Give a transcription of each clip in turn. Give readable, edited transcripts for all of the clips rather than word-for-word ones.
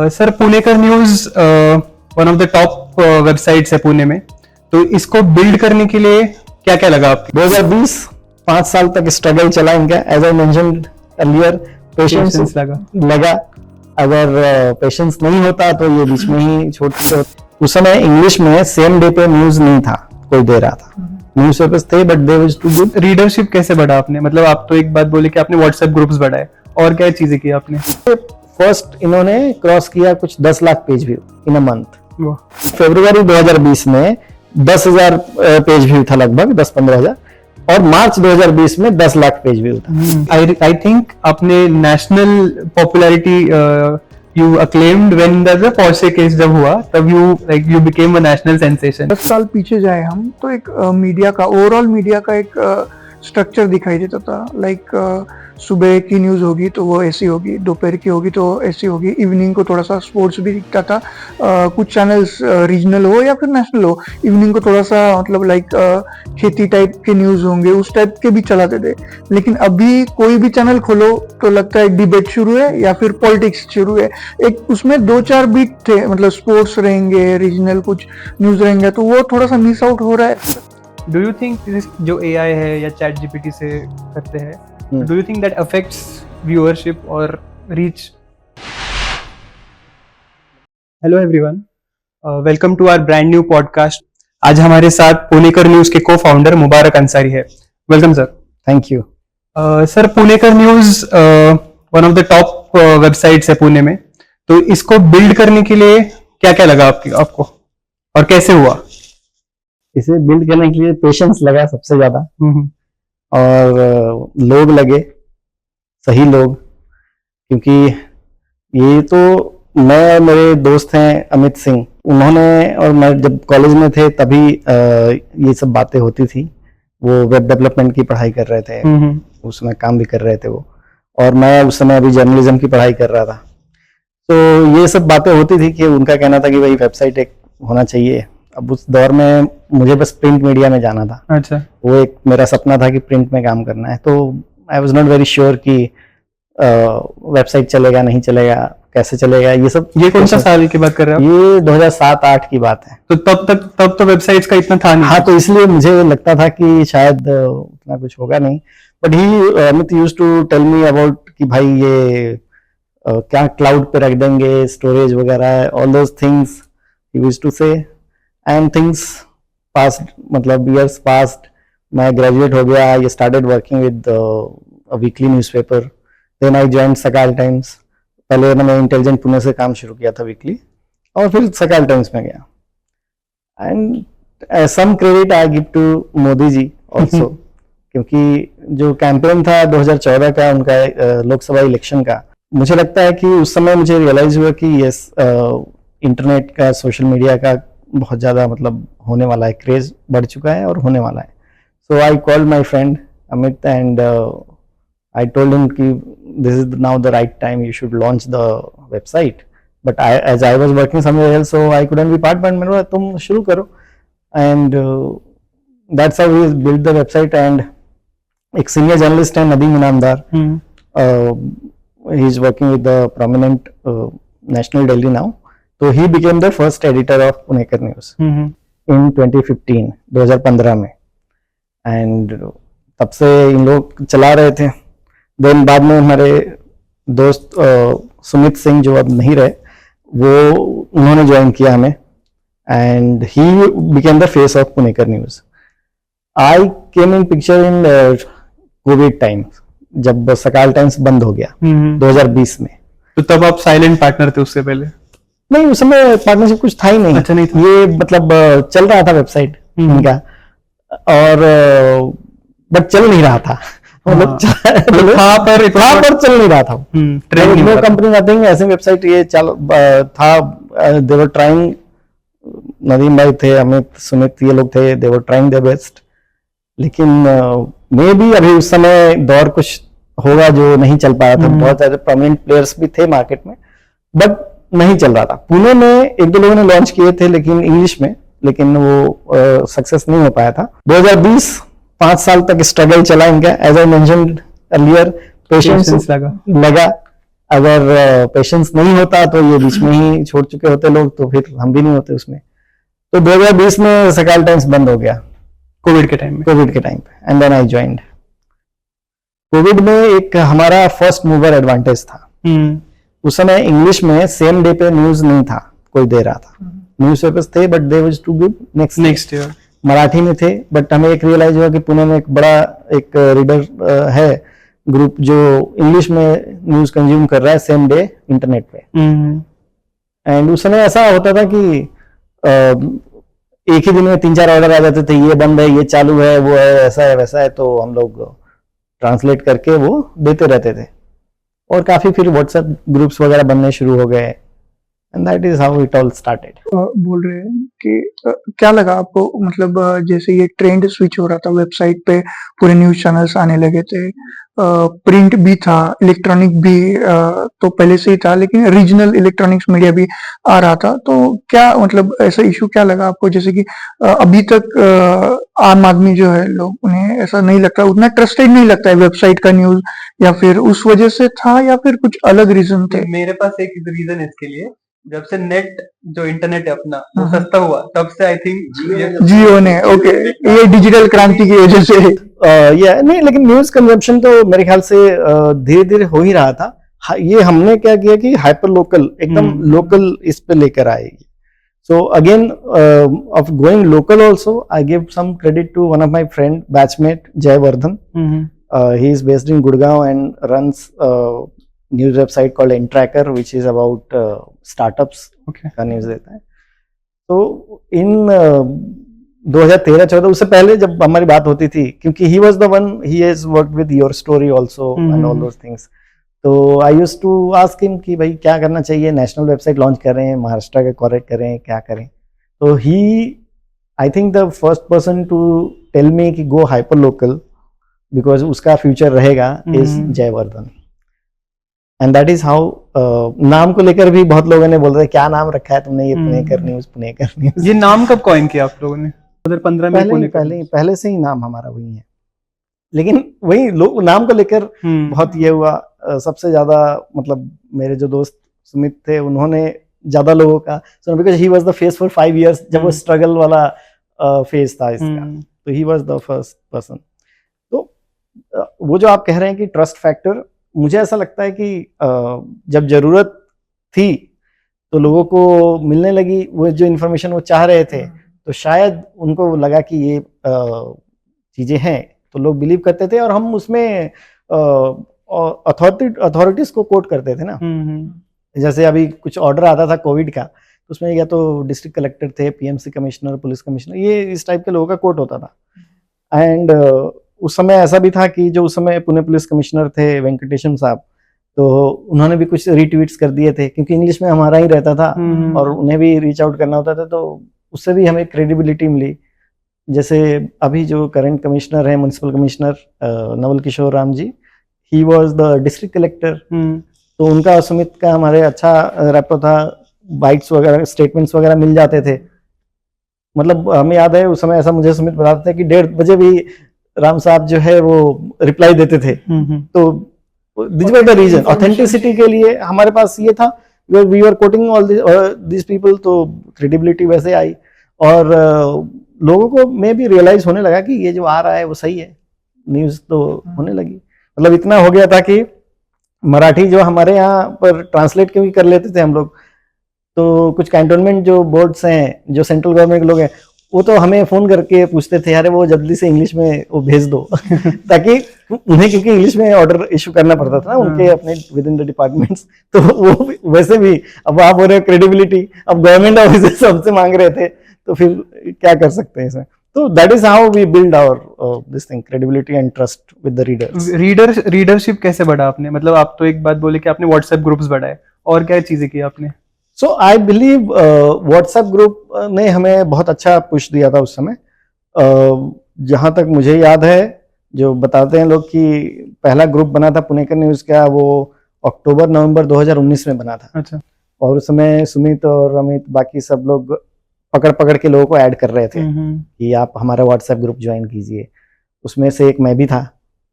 Sir Punekar news one of the top websites है पुणे में, तो इसको बिल्ड करने के लिए क्या क्या लगा आपको? 2020 5 साल तक स्ट्रगल चला इनका, as I mentioned earlier, patience लगा। अगर पेशेंस नहीं होता तो ये बीच में ही छोटे, उस समय इंग्लिश में सेम डे पे न्यूज नहीं था, कोई दे रहा था, न्यूज पेपर्स थे but they was too good. Readership कैसे बढ़ा आपने? मतलब आप तो एक बात बोले कि आपने व्हाट्सएप ग्रुप्स बढ़ाए, और क्या चीजें की आपने? फर्स्ट इन्होंने क्रॉस किया कुछ 10 lakh page view in a month. फरवरी 2020 में 10,000 पेज व्यू था, लगभग 10-15,000, और मार्च 2020 में 10 लाख पेज व्यू था। आई थिंक आपने national popularity you acclaimed when the Porsche case जब हुआ, तब you became a national sensation. 10 साल पीछे जाए हम तो एक मीडिया का, ओवरऑल मीडिया का एक स्ट्रक्चर दिखाई देता था। लाइक सुबह की न्यूज़ होगी तो वो ऐसी होगी, दोपहर की होगी तो ऐसी होगी, इवनिंग को थोड़ा सा स्पोर्ट्स भी दिखता था। कुछ चैनल्स रीजनल हो या फिर नेशनल हो, इवनिंग को थोड़ा सा मतलब लाइक खेती टाइप के न्यूज़ होंगे, उस टाइप के भी चलाते थे। लेकिन अभी कोई भी चैनल खोलो तो लगता है डिबेट शुरू है या फिर पॉलिटिक्स शुरू है। एक उसमें 2-4 बीट थे, मतलब स्पोर्ट्स रहेंगे, रीजनल कुछ न्यूज़ रहेंगे, तो वो थोड़ा सा मिस आउट हो रहा है। डू यू थिंक जो AI है या चैट GPT से करते हैं, do you think that affects viewership or reach? Hello everyone, welcome to our brand new podcast. आज हमारे साथ पुणेकर न्यूज के को-फाउंडर मुबारक अंसारी है। Welcome sir. Thank you. Sir Punekar news one of the top websites है पुणे में, तो इसको बिल्ड करने के लिए क्या क्या लगा आपको और कैसे हुआ? इसे बिल्ड करने के लिए पेशेंस लगा सबसे ज्यादा, और लोग लगे, सही लोग, क्योंकि ये तो मैं और मेरे दोस्त हैं अमित सिंह, उन्होंने और मैं जब कॉलेज में थे तभी ये सब बातें होती थी। वो वेब डेवलपमेंट की पढ़ाई कर रहे थे, उस समय काम भी कर रहे थे वो, और मैं उस समय अभी जर्नलिज्म की पढ़ाई कर रहा था। तो ये सब बातें होती थी कि उनका कहना था कि भाई वेबसाइट एक होना चाहिए। अब उस दौर में मुझे बस प्रिंट मीडिया में जाना था। अच्छा। वो एक मेरा सपना था कि प्रिंट में काम करना है, तो I was not very sure कि वेबसाइट चलेगा नहीं चलेगा, कैसे चलेगा, ये सब। ये कौन सा साल की बात कर रहे हैं आप? ये 2007-8 की बात है। तो तब तो वेबसाइट्स का इतना था नहीं। हाँ, तो इसलिए मुझे लगता था कि शायद उतना कुछ होगा नहीं, but Amit used to tell me about कि भाई ये क्या क्लाउड पे रख देंगे, स्टोरेज वगैरह, all those things he used to say. And things past, मतलब years passed, मैं ग्रेजुएट हो गया, I started working with a weekly newspaper, then I joined सकाल टाइम्स। पहले मैंने इंटेलिजेंट पुणे से काम शुरू किया था वीकली, और फिर सकाल टाइम्स में गया। And some credit I give to Modi ji also, क्योंकि जो कैंपेन था 2014 का उनका लोकसभा इलेक्शन का, मुझे लगता है कि उस समय मुझे रियलाइज हुआ कि यस, इंटरनेट का, सोशल मीडिया का बहुत ज्यादा मतलब होने वाला है, क्रेज बढ़ चुका है और होने वाला है। So I called my friend Amit and I told him कि this is now the right time, you should launch the website, but as I was working somewhere else, so I couldn't be part, but मैंने बोला तुम शुरू करो, and that's how we build the website. And एक senior journalist है Nadeem Inamdar, he is working with the prominent national daily now, तो he became the first editor of Punekar news in 2015 में। And तब से इन लोग चला रहे थे। देन बाद में हमारे दोस्त सुमित सिंह, जो अब नहीं रहे, वो उन्होंने ज्वाइन किया हमें, and he became the face of Punekar news. I came in picture in Covid time, जब सकाल टाइम्स बंद हो गया 2020 में। तो तब आप साइलेंट पार्टनर थे उससे पहले? नहीं, उस समय पार्टनरशिप कुछ था ही नहीं। अच्छा, नहीं था। ये मतलब चल रहा था वेबसाइट इनका, और बट चल नहीं रहा था, मतलब पर चल नहीं रहा था। नो कंपनी नथिंग, ऐसे वेबसाइट ये चल था। दे वर ट्राइंग, नदीम भाई थे, अमित, सुमित, ये लोग थे, दे वर ट्राइंग देयर बेस्ट। लेकिन मे बी अभी उस समय दौर कुछ होगा जो नहीं चल पाया था। बहुत सारे प्रोमिनेंट प्लेयर्स भी थे मार्केट में, बट नहीं चल रहा था। पुणे में एक दो लोगों ने लॉन्च किए थे, लेकिन इंग्लिश में, लेकिन वो सक्सेस नहीं हो पाया था। 2020 5 साल तक स्ट्रगल चला इनका, as I mentioned earlier, patience लगा। अगर पेशेंस नहीं होता तो ये बीच में ही छोड़ चुके होते लोग, तो फिर हम भी नहीं होते उसमें। तो 2020 में सकाल टाइम्स बंद हो गया, कोविड के टाइम में। कोविड के टाइम पे, and then I joined. Covid में एक हमारा फर्स्ट मूवर एडवांटेज था। उस समय इंग्लिश में सेम डे पे न्यूज नहीं था कोई दे रहा था, न्यूज पेपर्स थे but they was to give next year. Marathi में थे, बट हमें एक रियलाइज हुआ कि पुणे में एक बड़ा एक रीडर है ग्रुप जो इंग्लिश में न्यूज कंज्यूम कर रहा है सेम डे इंटरनेट पे। एंड उस समय ऐसा होता था कि एक ही दिन में 3-4 ऑर्डर आ जाते थे, ये बंद है, ये चालू है, वो है, ऐसा है, वैसा है, तो हम लोग ट्रांसलेट करके वो देते रहते थे। और काफी फिर व्हाट्सएप ग्रुप्स वगैरह बनने शुरू हो गए, and that is how it all started. बोल रहे हैं कि क्या लगा आपको, मतलब जैसे ये ट्रेंड स्विच हो रहा था, वेबसाइट पे पूरे न्यूज चैनल्स आने लगे थे, प्रिंट भी था, इलेक्ट्रॉनिक भी तो पहले से ही था, लेकिन रीजनल इलेक्ट्रॉनिक्स मीडिया भी आ रहा था, तो क्या मतलब ऐसा इशू क्या लगा आपको, जैसे कि अभी तक आम आदमी जो है लोग, उन्हें ऐसा नहीं लगता, उतना ट्रस्टेड नहीं लगता है वेबसाइट का न्यूज, या फिर उस वजह से था, या फिर कुछ अलग रीजन थे? मेरे पास एक रीजन इसके लिए, जब से नेट जो इंटरनेट है अपना वो सस्ता हुआ, तब से आई थिंक जियो ने, ओके, ये डिजिटल क्रांति की वजह से। या नहीं, लेकिन न्यूज कंजम्पशन तो मेरे ख्याल से धीरे धीरे हो ही रहा था। ये हमने क्या किया कि हाइपर लोकल, एकदम लोकल इस पे लेकर आएगी। So again of going local also I give some credit to one of my friend batchmate Jaivardhan. He is based in Gurgaon and runs news website called Intracker, which is about startups का news देता है। तो इन 2013-14, उससे पहले जब हमारी बात होती थी, क्योंकि he was the one, he has worked with Your Story also and all those things, तो I used to ask him कि भाई क्या करना चाहिए, नेशनल वेबसाइट लॉन्च कर रहे हैं, महाराष्ट्र का करेक्ट करें, क्या करें। तो he, I think the first person to tell me कि go hyper local because उसका फ्यूचर रहेगा is Jaivardhan. And that is how, नाम को लेकर भी बहुत लोगों ने बोल रहे क्या नाम रखा है तुमने, ये पुणेकर न्यूज, पुणेकर न्यूज। ये नाम कब कॉइन किया आप लोगों ने? 2015 में? पहले से ही नाम हमारा वही है, लेकिन वही लोग नाम को लेकर बहुत ये हुआ। सबसे ज्यादा मतलब मेरे जो दोस्त सुमित थे, उन्होंने ज्यादा लोगों का सुना, because he was the face for 5 years, जब वो स्ट्रगल वाला फेज था इसका, तो he was the first person. तो वो जो आप कह रहे हैं कि ट्रस्ट फैक्टर, मुझे ऐसा लगता है कि जब जरूरत थी तो लोगों को मिलने लगी वो जो इन्फॉर्मेशन वो चाह रहे थे, तो शायद उनको लगा कि ये चीजें हैं, तो लोग बिलीव करते थे, और हम उसमें अथॉरिटीज को कोट करते थे ना। जैसे अभी कुछ ऑर्डर आता था कोविड का, तो उसमें या तो डिस्ट्रिक्ट कलेक्टर थे, पीएमसी कमिश्नर, पुलिस कमिश्नर, ये इस टाइप के लोगों का कोट होता था। एंड उस समय ऐसा भी था कि जो उस समय पुणे पुलिस कमिश्नर थे वेंकटेशम साहब, तो उन्होंने भी कुछ रीट्वीट्स कर दिए थे, क्योंकि इंग्लिश में हमारा ही रहता था और उन्हें भी रीच आउट करना होता था, तो उससे भी हमें क्रेडिबिलिटी मिली। जैसे अभी जो करंट कमिश्नर है, municipal commissioner Naval Kishore Ram ji, he was the district collector, तो उनका सुमित का हमारे अच्छा रैपो था, बाइट्स वगैरह, स्टेटमेंट्स वगैरह मिल जाते थे। मतलब हमें याद है उस समय ऐसा मुझे सुमित बताते थे कि 1:30 बजे भी राम साहब जो है वो रिप्लाई देते थे। तो this was the reason, authenticity के लिए हमारे पास ये था, we are quoting all this people, तो क्रेडिबिलिटी वैसे आई, और लोगों को में भी रियलाइज होने लगा कि ये जो आ रहा है वो सही है, न्यूज तो होने लगी। मतलब इतना हो गया था कि मराठी जो हमारे यहाँ पर ट्रांसलेट क्योंकि कर लेते थे हम लोग, तो कुछ कैंटोनमेंट जो बोर्ड्स हैं, जो सेंट्रल गवर्नमेंट के लोग हैं, वो तो हमें फोन करके पूछते थे, अरे वो जल्दी से इंग्लिश में वो भेज दो ताकि उन्हें, क्योंकि इंग्लिश में ऑर्डर इशू करना पड़ता था ना उनके अपने विद इन द डिपार्टमेंट्स, तो वो वैसे भी, अब आप बोल रहे हो क्रेडिबिलिटी, अब गवर्नमेंट ऑफिसर्स हमसे मांग रहे थे, तो फिर क्या कर सकते हैं इसमें। तो that is how we build our this thing, credibility and trust with the readers. Readership कैसे बढ़ा आपने? मतलब आप तो एक बात बोले कि आपने व्हाट्सएप ग्रुप्स बढ़ाए, और क्या चीजें की आपने? सो आई बिलीव व्हाट्सएप ग्रुप ने हमें बहुत अच्छा पुश दिया था उस समय। जहां तक मुझे याद है, जो बताते हैं लोग कि पहला ग्रुप बना था पुणेकर न्यूज का, वो अक्टूबर-नवंबर 2019 में बना था। अच्छा। और उस समय सुमित और अमित, बाकी सब लोग पकड़ के लोगों को ऐड कर रहे थे कि आप हमारा व्हाट्सएप ग्रुप ज्वाइन कीजिए। उसमें से एक मैं भी था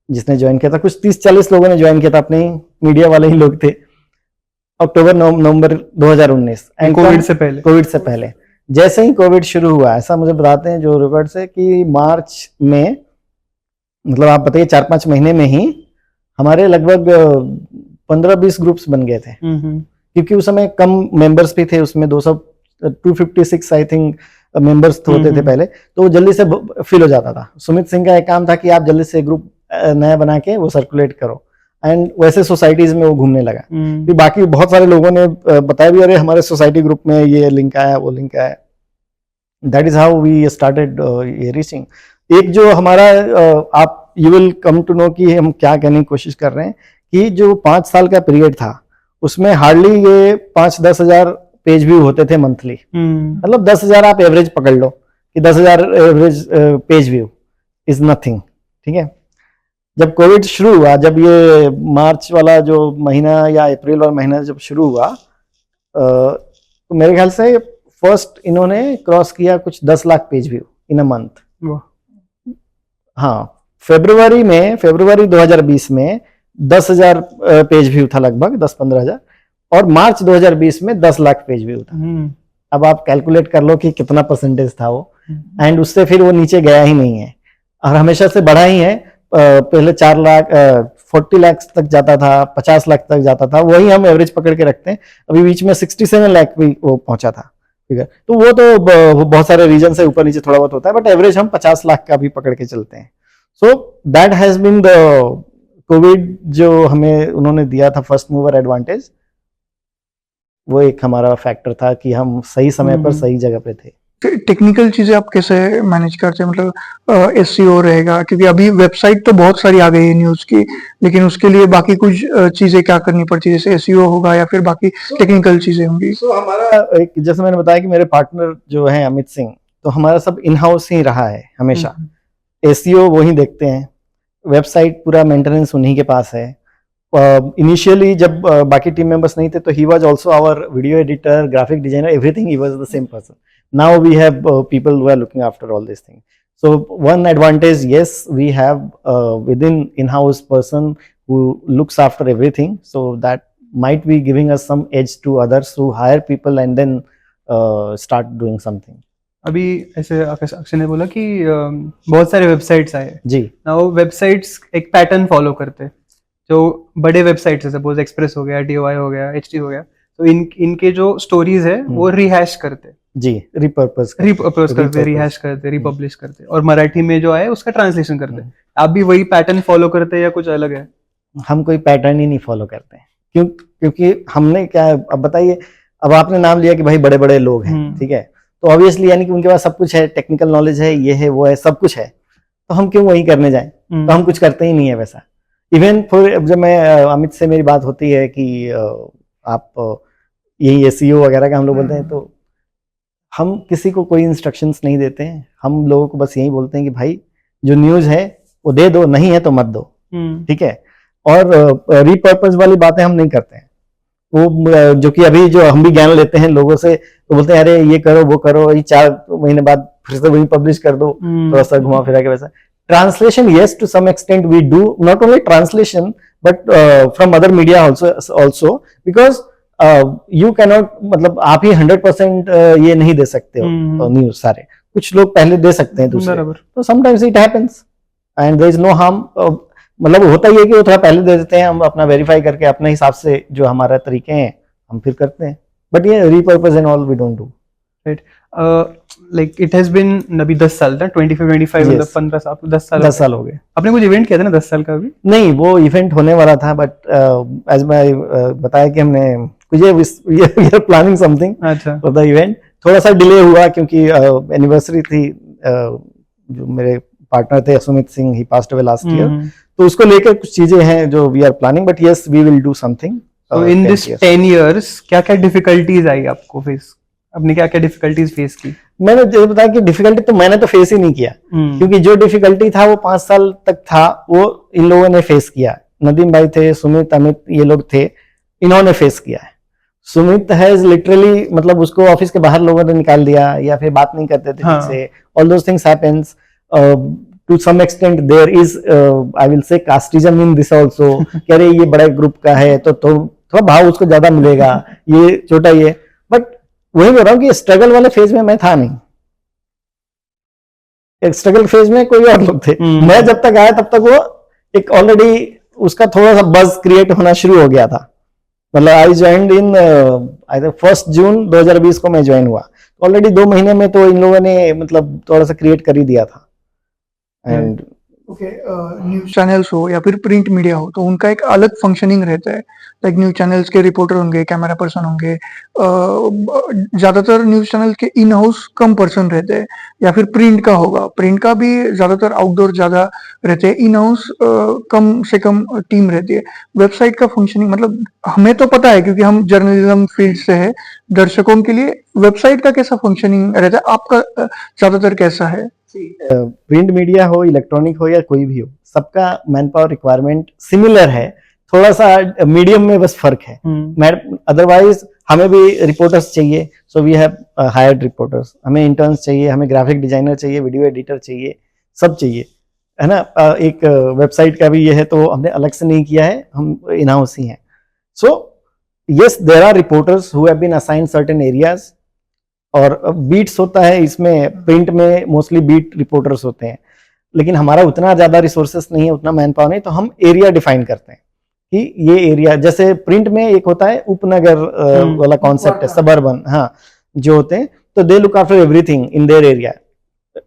जिसने ज्वाइन किया था, कुछ 30-40 लोगों ने ज्वाइन किया था, अपने मीडिया वाले ही लोग थे। अक्टूबर नवंबर 2019 कोविड से पहले। कोविड से पहले जैसे ही कोविड शुरू हुआ, ऐसा मुझे बताते हैं जो रिकॉर्ड से कि मार्च में, मतलब आप बताइए 4-5 महीने में ही हमारे लगभग 15-20 ग्रुप्स बन गए थे, क्योंकि उस समय कम मेंबर्स भी थे उसमें, 256 आई थिंक मेंबर्स होते थे पहले, तो वो जल्दी से फिल हो जाता था। सुमित सिंह का एक काम था कि आप जल्दी से ग्रुप नया बना के वो सर्कुलेट करो, एंड वैसे सोसाइटीज में वो घूमने लगा। फिर बाकी बहुत सारे लोगों ने बताया भी, अरे हमारे सोसाइटी ग्रुप में ये लिंक आया, वो लिंक आया। That is how we started ये रीचिंग। एक जो हमारा आप you will come to know कि हम क्या कहने की कोशिश कर रहे हैं, कि जो 5 साल का पीरियड था उसमें हार्डली ये 5-10 हजार पेज व्यू होते थे मंथली। मतलब 10,000 आप एवरेज पकड़ लो कि 10,000 average page view is nothing, ठीक है। जब कोविड शुरू हुआ, जब ये मार्च वाला जो महीना या अप्रैल वाला महीना जब शुरू हुआ, तो मेरे ख्याल से फर्स्ट इन्होंने क्रॉस किया कुछ 10 lakh page view in a month. हाँ, फरवरी 2020 में 10,000 पेज व्यू था, लगभग 10-15 हजार, और मार्च 2020 में 10 लाख पेज व्यू था। अब आप कैलकुलेट कर लो कि कितना परसेंटेज था वो, एंड उससे फिर वो नीचे गया ही नहीं है और हमेशा से बढ़ा ही है। पहले 4 लाख 40 लाख तक जाता था, 50 लाख तक जाता था, वही हम एवरेज पकड़ के रखते हैं। अभी बीच में 67 लाख भी वो पहुंचा था, ठीक है। तो वो तो बहुत सारे रीजन से ऊपर नीचे थोड़ा बहुत होता है, बट एवरेज हम 50 लाख का भी पकड़ के चलते हैं। So that has been the covid जो हमें उन्होंने दिया था, फर्स्ट मूवर एडवांटेज। वो एक हमारा फैक्टर था कि हम सही समय पर सही जगह पे थे। टेक्निकल चीजें आप कैसे मैनेज करते हैं, मतलब एसईओ रहेगा, क्योंकि अभी वेबसाइट तो बहुत सारी आ गई है न्यूज की, लेकिन उसके लिए बाकी कुछ चीजें क्या करनी पड़ती है, जैसे एसईओ होगा या फिर बाकी टेक्निकल चीजें होंगी। हमारा एक, जैसे मैंने बताया कि मेरे पार्टनर जो है अमित सिंह, तो हमारा सब इन हाउस ही रहा है हमेशा। एसईओ वो ही देखते हैं, वेबसाइट पूरा मेंटेनेंस उन्हीं के पास है। इनिशियली जब बाकी टीम मेंबर्स नहीं थे, तो he was also our video editor, graphic designer, everything he was the same person. Now we have people who are looking after all these things. So one advantage, yes, we have within in-house person who looks after everything. So that might be giving us some edge to others who hire people and then start doing something. अभी ऐसे अक्षय ने बोला कि बहुत सारे websites आए जी। ना, वो वेबसाइट्स एक पैटर्न फॉलो करते, जो बड़े वेबसाइट्स है, सपोज एक्सप्रेस हो गया, DOI हो गया, HT हो गया, तो इनके जो स्टोरीज है वो रिहैश करते जी, रिपर्पस करते, रिहैश करते, रिपब्लिश करते, और मराठी में जो आए उसका ट्रांसलेशन करते। आप भी वही पैटर्न फॉलो करते हैं या कुछ अलग है? हम कोई पैटर्न ही नहीं फॉलो करते हैं, क्योंकि हमने क्या, अब बताइए, अब आपने नाम लिया कि भाई बड़े बड़े लोग हैं, ठीक है, तो ऑब्वियसली यानी कि उनके पास सब कुछ है, टेक्निकल नॉलेज है, ये है, वो है, सब कुछ है, तो हम क्यों वही करने जाएं? तो हम कुछ करते ही नहीं है वैसा। इवन फिर जब मैं अमित से मेरी बात होती है कि आप यही एसईओ वगैरह का हम लोग बोलते हैं, तो हम किसी को कोई इंस्ट्रक्शंस नहीं देते हैं। हम लोगों को बस यही बोलते हैं कि भाई जो न्यूज है वो दे दो, नहीं है तो मत दो, ठीक है। और रिपर्पस वाली बातें हम नहीं करते हैं। वो जो कि अभी जो हम भी ज्ञान लेते हैं लोगों से, तो बोलते हैं अरे ये करो, वो करो, ये 4 महीने बाद फिर से वही पब्लिश कर दो, थोड़ा सा घुमा फिरा के वैसा। Translation, yes, to some extent we do, not only translation but from other media also because you cannot, मतलब आप ही 100% ये नहीं दे सकते हो न्यूज सारे, कुछ लोग पहले दे सकते हैं दूसरे, तो sometimes it happens and there is no harm। मतलब होता ही है कि वो थोड़ा पहले दे देते हैं, हम अपना वेरीफाई करके अपने हिसाब से जो हमारा तरीके हैं हम फिर करते हैं, बट ये repurpose and all we don't do. Like it has been अभी 10 साल था, 25 मतलब 15 साल, 10 साल हो गए। आपने कुछ इवेंट किया था ना 10 साल का? अभी नहीं, वो इवेंट होने वाला था, बट एज मैं बताया कि हमने we are planning something for the event. थोड़ा सा डिले हुआ क्योंकि एनिवर्सरी थी, जो मेरे पार्टनर थे Sumit Singh, he passed away last year, तो उसको लेकर कुछ चीजें हैं जो we are planning, but yes we will do something. So in this 10 years क्या क्या डिफिकल्टीज आई आपको फेस? आपने क्या क्या डिफिकल्टीज फेस की? मैंने जो बताया कि डिफिकल्टी तो मैंने तो फेस ही नहीं किया, क्योंकि जो डिफिकल्टी था वो 5 साल तक था, वो इन लोगों ने फेस किया। नदीम भाई थे, सुमित, अमित, ये लोग थे, इन्होंने फेस किया है। सुमित हैज लिटरली, मतलब उसको ऑफिस के बाहर लोगों ने निकाल दिया, या फिर बात नहीं करते थे ठीक से, all those things happens. To some extent there is I will say casteism in this also, कि अरे ये बड़ा ग्रुप का है तो थोड़ा भाव उसको ज्यादा मिलेगा, ये छोटा ये, बट वही बोल रहा हूँ कि स्ट्रगल वाले फेज में मैं था नहीं, एक स्ट्रगल फेज में कोई और लोग थे। मैं जब तक आया तब तक वो एक ऑलरेडी उसका थोड़ा सा बज क्रिएट होना शुरू हो गया था। मतलब आई ज्वाइंड इन 1 जून 2020 को मैं ज्वाइन हुआ, ऑलरेडी 2 महीने में तो इन लोगों ने मतलब थोड़ा सा क्रिएट कर ही दिया था। एंड न्यूज चैनल्स हो या फिर प्रिंट मीडिया हो तो उनका एक अलग फंक्शनिंग रहता है। लाइक न्यूज चैनल्स के रिपोर्टर होंगे, कैमरा पर्सन होंगे, ज्यादातर न्यूज चैनल के इन हाउस कम पर्सन रहते हैं, या फिर प्रिंट का होगा, प्रिंट का भी ज्यादातर आउटडोर ज्यादा रहते हैं, इन हाउस कम से कम टीम रहती है। वेबसाइट का फंक्शनिंग मतलब हमें तो पता है क्योंकि हम जर्नलिज्म फील्ड से है, दर्शकों के लिए वेबसाइट का कैसा फंक्शनिंग रहता है, आपका ज्यादातर कैसा है? प्रिंट मीडिया हो, इलेक्ट्रॉनिक हो या कोई भी हो, सबका मैन पावर रिक्वायरमेंट सिमिलर है, थोड़ा सा मीडियम में बस फर्क है। अदरवाइज हमें भी रिपोर्टर्स चाहिए, so we have hired reporters, हमें इंटर्न्स चाहिए, हमें ग्राफिक डिजाइनर चाहिए, वीडियो एडिटर चाहिए, सब चाहिए, है ना। एक वेबसाइट का भी ये है तो हमने अलग से नहीं किया है, हम इन हाउस ही हैं। So yes, there are reporters who have been assigned certain areas, और बीट्स होता है इसमें, प्रिंट में मोस्टली बीट रिपोर्टर्स होते हैं, लेकिन हमारा उतना ज्यादा रिसोर्सेस नहीं है, उतना मैन पावर नहीं, तो हम एरिया डिफाइन करते हैं कि ये एरिया, जैसे प्रिंट में एक होता है उपनगर वाला कॉन्सेप्ट है, सबर्बन, हाँ, जो होते हैं, तो they look after everything in their area.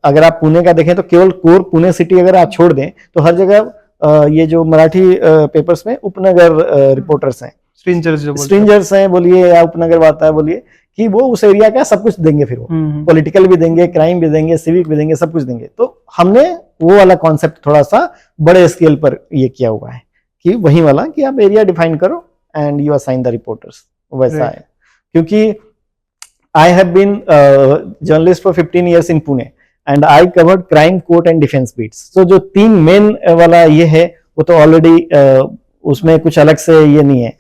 अगर आप पुणे का देखें तो केवल कोर पुणे सिटी अगर आप छोड़ दें तो हर जगह ये जो मराठी पेपर्स में उपनगर रिपोर्टर्स हैं, स्ट्रेंजर्स हैं बोलिए या उपनगर वार्ता है बोलिए, कि वो उस एरिया का सब कुछ देंगे, फिर वो पॉलिटिकल भी देंगे, क्राइम भी देंगे, सिविक भी देंगे, सब कुछ देंगे। तो हमने वो वाला कॉन्सेप्ट थोड़ा सा बड़े स्केल पर ये किया हुआ है कि वही वाला कि आप एरिया डिफाइन करो and you assign the reporters, वैसा है। क्योंकि I have been journalist for 15 years in Pune and I covered crime, court and defence beats. तो जो 3 मेन वाला ये है वो तो ऑलरेडी उसमें कुछ अलग से ये नहीं है,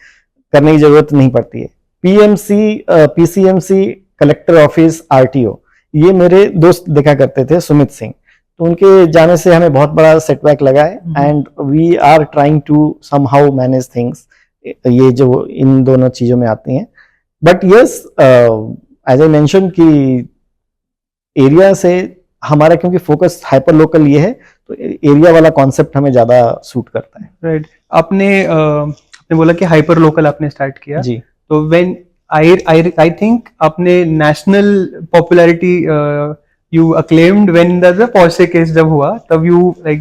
करने की जरूरत नहीं पड़ती है। PMC, PCMC, collector office, RTO, ये मेरे दोस्त देखा करते थे, सुमित सिंह, तो उनके जाने से हमें बहुत बड़ा सेटबैक लगा है and we are trying to somehow manage things, ये जो इन दोनों चीजों में आती हैं। But yes, as I mention कि एरिया से हमारा क्योंकि फोकस हाइपर लोकल ये है, तो एरिया वाला कॉन्सेप्ट हमें ज्यादा सूट करता है। राइट, आपने बोला कि हाइपर लोकल आपने स्टार्ट किया जी, तो व्हेन आई थिंक आपने national popularity you acclaimed when the Porsche case जब हुआ, तब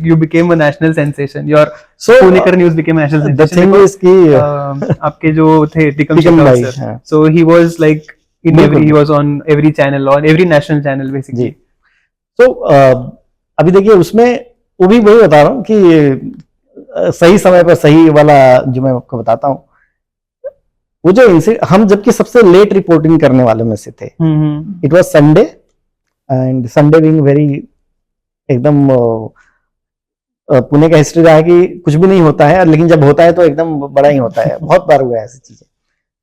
you became a national sensation. Your Pune news became a national sensation. The thing is कि आपके जो थे Tikam sir, so he was like he was on every channel, on every national channel basically. So अभी देखिए उसमें वो भी वही बता रहा हूँ कि सही समय पर सही वाला जो मैं आपको बताता हूँ, वो जो हम जबकि सबसे लेट रिपोर्टिंग करने वाले में से थे, it was Sunday and Sunday being very एकदम पुणे का हिस्ट्री रहा है कि कुछ भी नहीं होता है, लेकिन जब होता है तो एकदम बड़ा ही होता है, बहुत बार हुआ है ऐसी चीजें।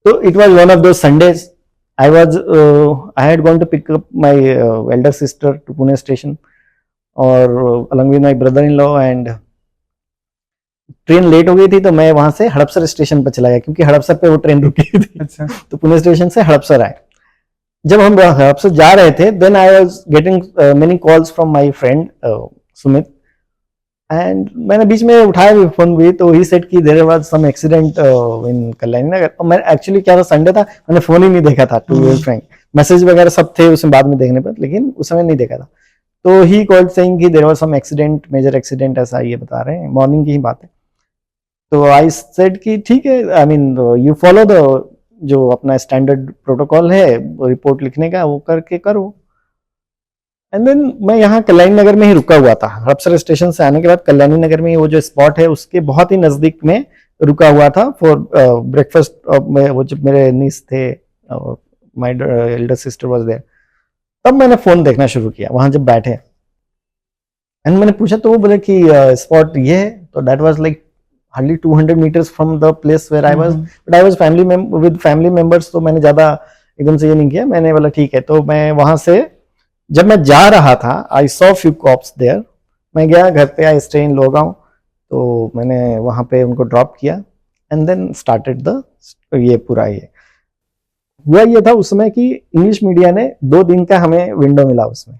तो it was one of those Sundays, I had gone to pick up my elder sister to Pune station और along with my brother in law, and train late हो गई थी तो मैं वहां से हड़पसर स्टेशन पर चला गया क्योंकि हड़पसर पे वो ट्रेन रुकी थी। अच्छा। तो पुणे स्टेशन से हड़पसर आए। जब हम हड़पसर जा रहे थे, then I was getting many calls from my friend Sumit, and मैंने बीच में उठाया भी फोन भी, तो ही सेड कि there was some accident in Kalyani Nagar. और मैं एक्चुअली क्या था, संडे था, मैंने फोन ही नहीं देखा था, टू बी फ्रैंक, मैसेज वगैरह सब थे उसमें बाद में देखने पर, लेकिन उस समय नहीं देखा था। तो ही कॉल्ड सेइंग कि there was some accident, major accident, ऐसा ये बता रहे हैं, मॉर्निंग की ही बात है। तो आई सेड कि ठीक है, I mean you follow the जो अपना स्टैंडर्ड प्रोटोकॉल है रिपोर्ट लिखने का, वो करके करो। एंड देन मैं यहाँ कल्याणी नगर में ही रुका हुआ था। हड़पसर स्टेशन से आने के बाद कल्याणी नगर में वो जो स्पॉट है उसके बहुत ही नजदीक में रुका हुआ था फॉर ब्रेकफास्ट। वो जब मेरे नीस थे, my elder sister was there, तब मैंने फोन देखना शुरू किया वहां जब बैठे। एंड मैंने पूछा तो वो बोले कि स्पॉट ये है। तो that was like hardly 200 meters from the place where I was, but I was with family members, तो मैंने ज्यादा एकदम से ये नहीं किया। मैंने बोला ठीक है। तो मैं वहां से जब मैं जा रहा था, I saw few cops there, मैं गया घर पे, I stay in लोगांव, तो मैंने वहां पे उनको ड्रॉप किया एंड देन स्टार्टेड द ये पूरा ये हुआ ये था उस समय कि इंग्लिश मीडिया ने 2 दिन का हमें विंडो मिला उसमें।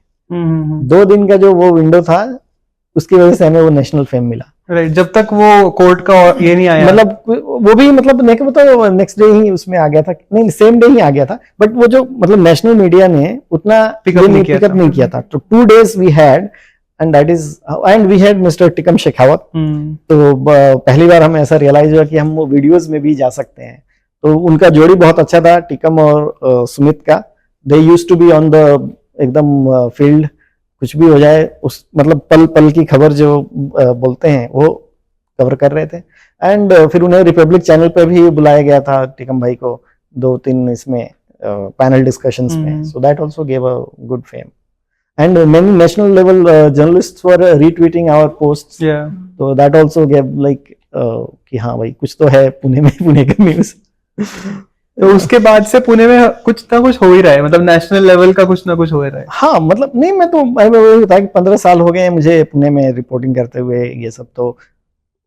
2 दिन का जो वो विंडो था उसकी वजह से हमें वो नेशनल फेम मिला। राइट, जब तक वो कोर्ट का ये नहीं आया, मतलब वो भी मतलब नहीं बताओ नेक्स्ट डे ही उसमें आ गया था, नहीं सेम डे ही आ गया था, बट वो जो मतलब नेशनल मीडिया ने उतना पिकअप नहीं किया था। तो 2 days we had and that is and we had mister Tikam Shekhawat. तो पहली बार हमें ऐसा रियलाइज हुआ कि हम वो वीडियोस में भी जा सकते हैं। तो उनका जोड़ी बहुत अच्छा था, टिकम और सुमित का। They used to be on the एकदम फील्ड, कुछ भी हो जाए उस मतलब पल पल की खबर जो बोलते हैं वो कवर कर रहे थे। एंड फिर उन्हें रिपब्लिक चैनल पे भी बुलाया गया था टिकम भाई को 2-3 इसमें पैनल डिस्कशंस में। So that also give a good fame and many national level journalists were retweeting our posts. तो दैट आल्सो गिव लाइक कि हाँ भाई कुछ तो है पुणे में, पुणे का न्यूज़। तो उसके बाद से पुणे में कुछ ना कुछ हो ही रहा है, मतलब नेशनल लेवल का कुछ ना कुछ हो ही रहा है। हाँ मतलब नहीं, मैं वही बताया कि 15 साल हो गए हैं मुझे पुणे में रिपोर्टिंग करते हुए, ये सब तो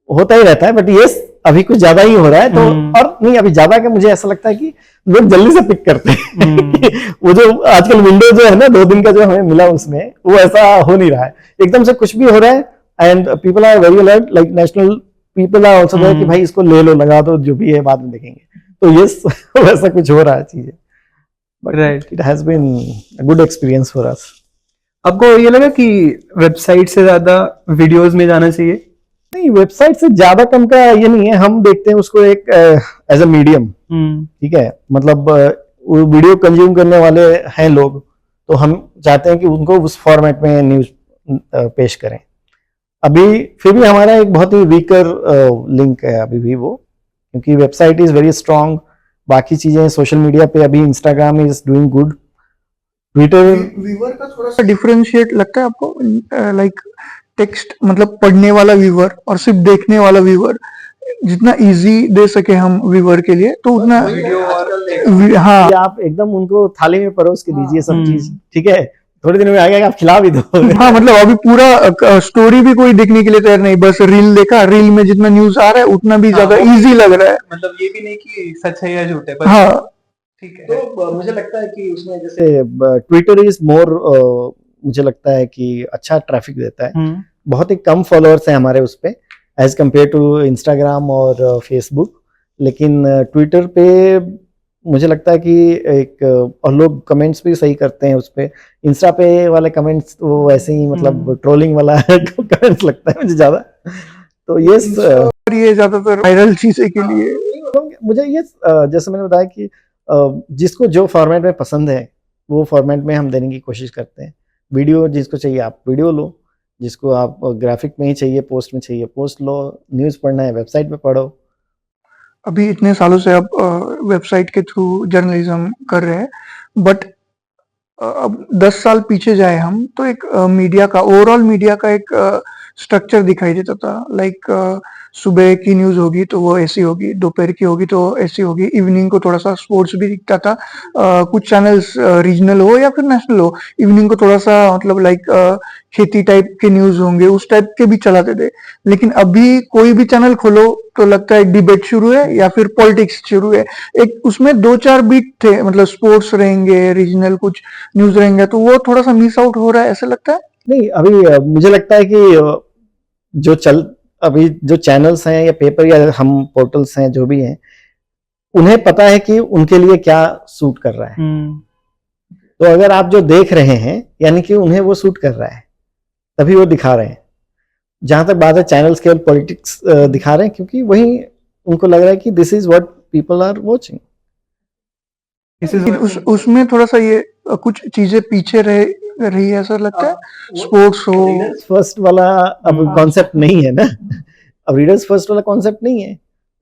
होता ही रहता है। बट ये अभी कुछ ज्यादा ही हो रहा है। तो और नहीं अभी ज्यादा का मुझे ऐसा लगता है कि लोग जल्दी से पिक करते हैं। वो जो आजकल विंडो जो है ना 2 दिन का जो हमें मिला उसमें वो ऐसा हो नहीं रहा है, एकदम से कुछ भी हो रहा है। And people are very alert, like national people are also there कि भाई इसको ले लो, लगा दो, जो भी है बाद में देखेंगे। तो यस वैसा कुछ हो रहा है चीजें, but it has been a good experience for us. आपको ये लगा कि वेबसाइट से ज्यादा वीडियोस में जाना चाहिए? नहीं, वेबसाइट से ज्यादा कम का ये नहीं है, हम देखते हैं उसको एक एज अ मीडियम। ठीक है, मतलब वो वीडियो कंज्यूम करने वाले हैं लोग, तो हम चाहते हैं कि उनको उस फॉर्मेट में न्यूज पेश करें। अभी फिर भी हमारा एक बहुत ही वीकर लिंक है अभी भी वो, क्योंकि वेबसाइट इज वेरी स्ट्रांग। बाकी चीजें सोशल मीडिया पे अभी Instagram is doing good, Twitter. Viewer का थोड़ा सा डिफरेंशिएट लगता है आपको, लाइक टेक्स्ट मतलब पढ़ने वाला व्यूअर और सिर्फ देखने वाला व्यूअर, जितना इजी दे सके हम व्यूअर के लिए तो उतना हाँ आप एकदम उनको थाली में परोस के दीजिए सब चीज, ठीक है, थोड़े दिन में आएगा आप खिला भी दो। हाँ मतलब अभी पूरा स्टोरी भी कोई देखने के लिए तैयार नहीं, बस रील देखा, रील में जितना न्यूज आ रहा है उतना भी ज्यादा इजी लग रहा है। मतलब ये भी नहीं कि सच है या झूठ है, हाँ ठीक है। तो मुझे लगता है कि उसमें जैसे ट्विटर इज मोर, मुझे लगता है कि अच्छा ट्रैफिक देता है। बहुत ही कम फॉलोअर्स हैं हमारे उस पे एज कम्पेयर टू इंस्टाग्राम और फेसबुक। लेकिन ट्विटर पे मुझे लगता है कि एक और लोग कमेंट्स भी सही करते हैं उस पे। इंस्टा पे वाले कमेंट्स वो वैसे ही मतलब ट्रोलिंग वाला कमेंट्स लगता है मुझे ज्यादा। तो ये ज्यादातर वायरल चीजें के लिए मुझे ये जैसे मैंने बताया कि जिसको जो फॉर्मेट में पसंद है वो फॉर्मेट में हम देने की कोशिश करते हैं। वीडियो जिसको चाहिए आप वीडियो लो, जिसको आप ग्राफिक में ही चाहिए, पोस्ट में चाहिए पोस्ट लो, न्यूज़ पढ़ना है वेबसाइट पे पढ़ो। अभी इतने सालों से आप वेबसाइट के थ्रू जर्नलिज्म कर रहे हैं, बट अब 10 साल पीछे जाए हम तो एक मीडिया का, ओवरऑल मीडिया का एक स्ट्रक्चर दिखाई देता था। लाइक सुबह की न्यूज होगी तो वो ऐसी होगी, दोपहर की होगी तो ऐसी होगी, इवनिंग को थोड़ा सा स्पोर्ट्स भी दिखता था। कुछ चैनल्स रीजनल हो या फिर नेशनल हो, इवनिंग को थोड़ा सा मतलब लाइक खेती टाइप के न्यूज होंगे उस टाइप के भी चलाते थे। लेकिन अभी कोई भी चैनल खोलो तो लगता है डिबेट शुरू है या फिर पॉलिटिक्स शुरू है। एक उसमें 2-4 बीट थे, मतलब स्पोर्ट्स रहेंगे, रीजनल कुछ न्यूज रहेंगे, तो वो थोड़ा सा मिस आउट हो रहा है ऐसा लगता है। नहीं, अभी मुझे लगता है कि अभी जो चैनल्स हैं या पेपर या हम पोर्टल्स हैं जो भी हैं, उन्हें पता है कि उनके लिए क्या सूट कर रहा है। तो अगर आप जो देख रहे हैं यानी कि उन्हें वो सूट कर रहा है, तभी वो दिखा रहे हैं। जहां तक बात है चैनल्स केवल पॉलिटिक्स दिखा रहे हैं क्योंकि वही उनको लग रहा है कि this is what people are watching. उसमें थोड़ा सा ये कुछ चीजें पीछे रही है ऐसा लगता है। स्पोर्ट्स हो, फर्स्ट वाला अब कॉन्सेप्ट नहीं है ना, अब रीडर्स फर्स्ट वाला कॉन्सेप्ट नहीं है,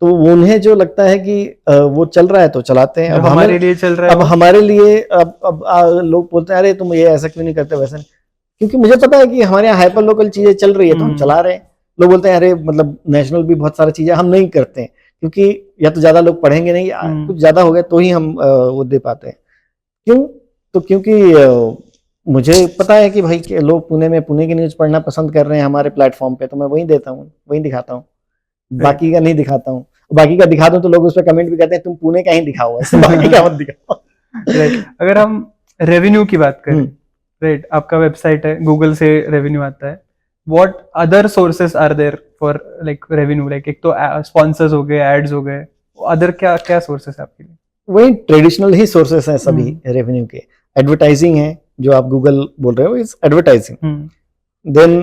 तो उन्हें जो लगता है कि वो चल रहा है तो चलाते हैं। अब हमारे लिए चल रहा है, अब हमारे लिए अब लोग बोलते हैं अरे तुम ये ऐसा क्यों नहीं करते वैसा नहीं, क्योंकि मुझे पता है कि हमारे यहाँ हाइपर लोकल चीजें चल रही है तो हम चला रहे हैं। लोग बोलते हैं अरे मतलब नेशनल भी बहुत सारी चीजें हम नहीं करते हैं क्योंकि या तो ज्यादा लोग पढ़ेंगे नहीं, कुछ ज्यादा हो गया तो ही हम वो दे पाते हैं। क्यों? तो क्योंकि मुझे पता है कि भाई लोग पुणे की न्यूज पढ़ना पसंद कर रहे हैं हमारे प्लेटफॉर्म पे, तो मैं वही देता हूँ, वही दिखाता हूँ, बाकी का नहीं दिखाता हूँ। बाकी का दिखा दो तो लोग उस पर कमेंट भी करते हैं तुम पुणे का ही दिखाओ, ऐसे बाकी का मत दिखाओ। राइट, अगर हम रेवेन्यू की बात करें, राइट, आपका वेबसाइट है, गूगल से रेवेन्यू आता है, what other sources are there for like revenue? Like एक तो स्पॉन्सर्स हो गए, एड्स हो गए, अदर क्या क्या सोर्सेस है आपके लिए? वही ट्रेडिशनल ही सोर्सेस हैं सभी रेवेन्यू के। एडवर्टाइजिंग है, जो आप गूगल बोल रहे हो, इज एडवर्टाइजिंग। देन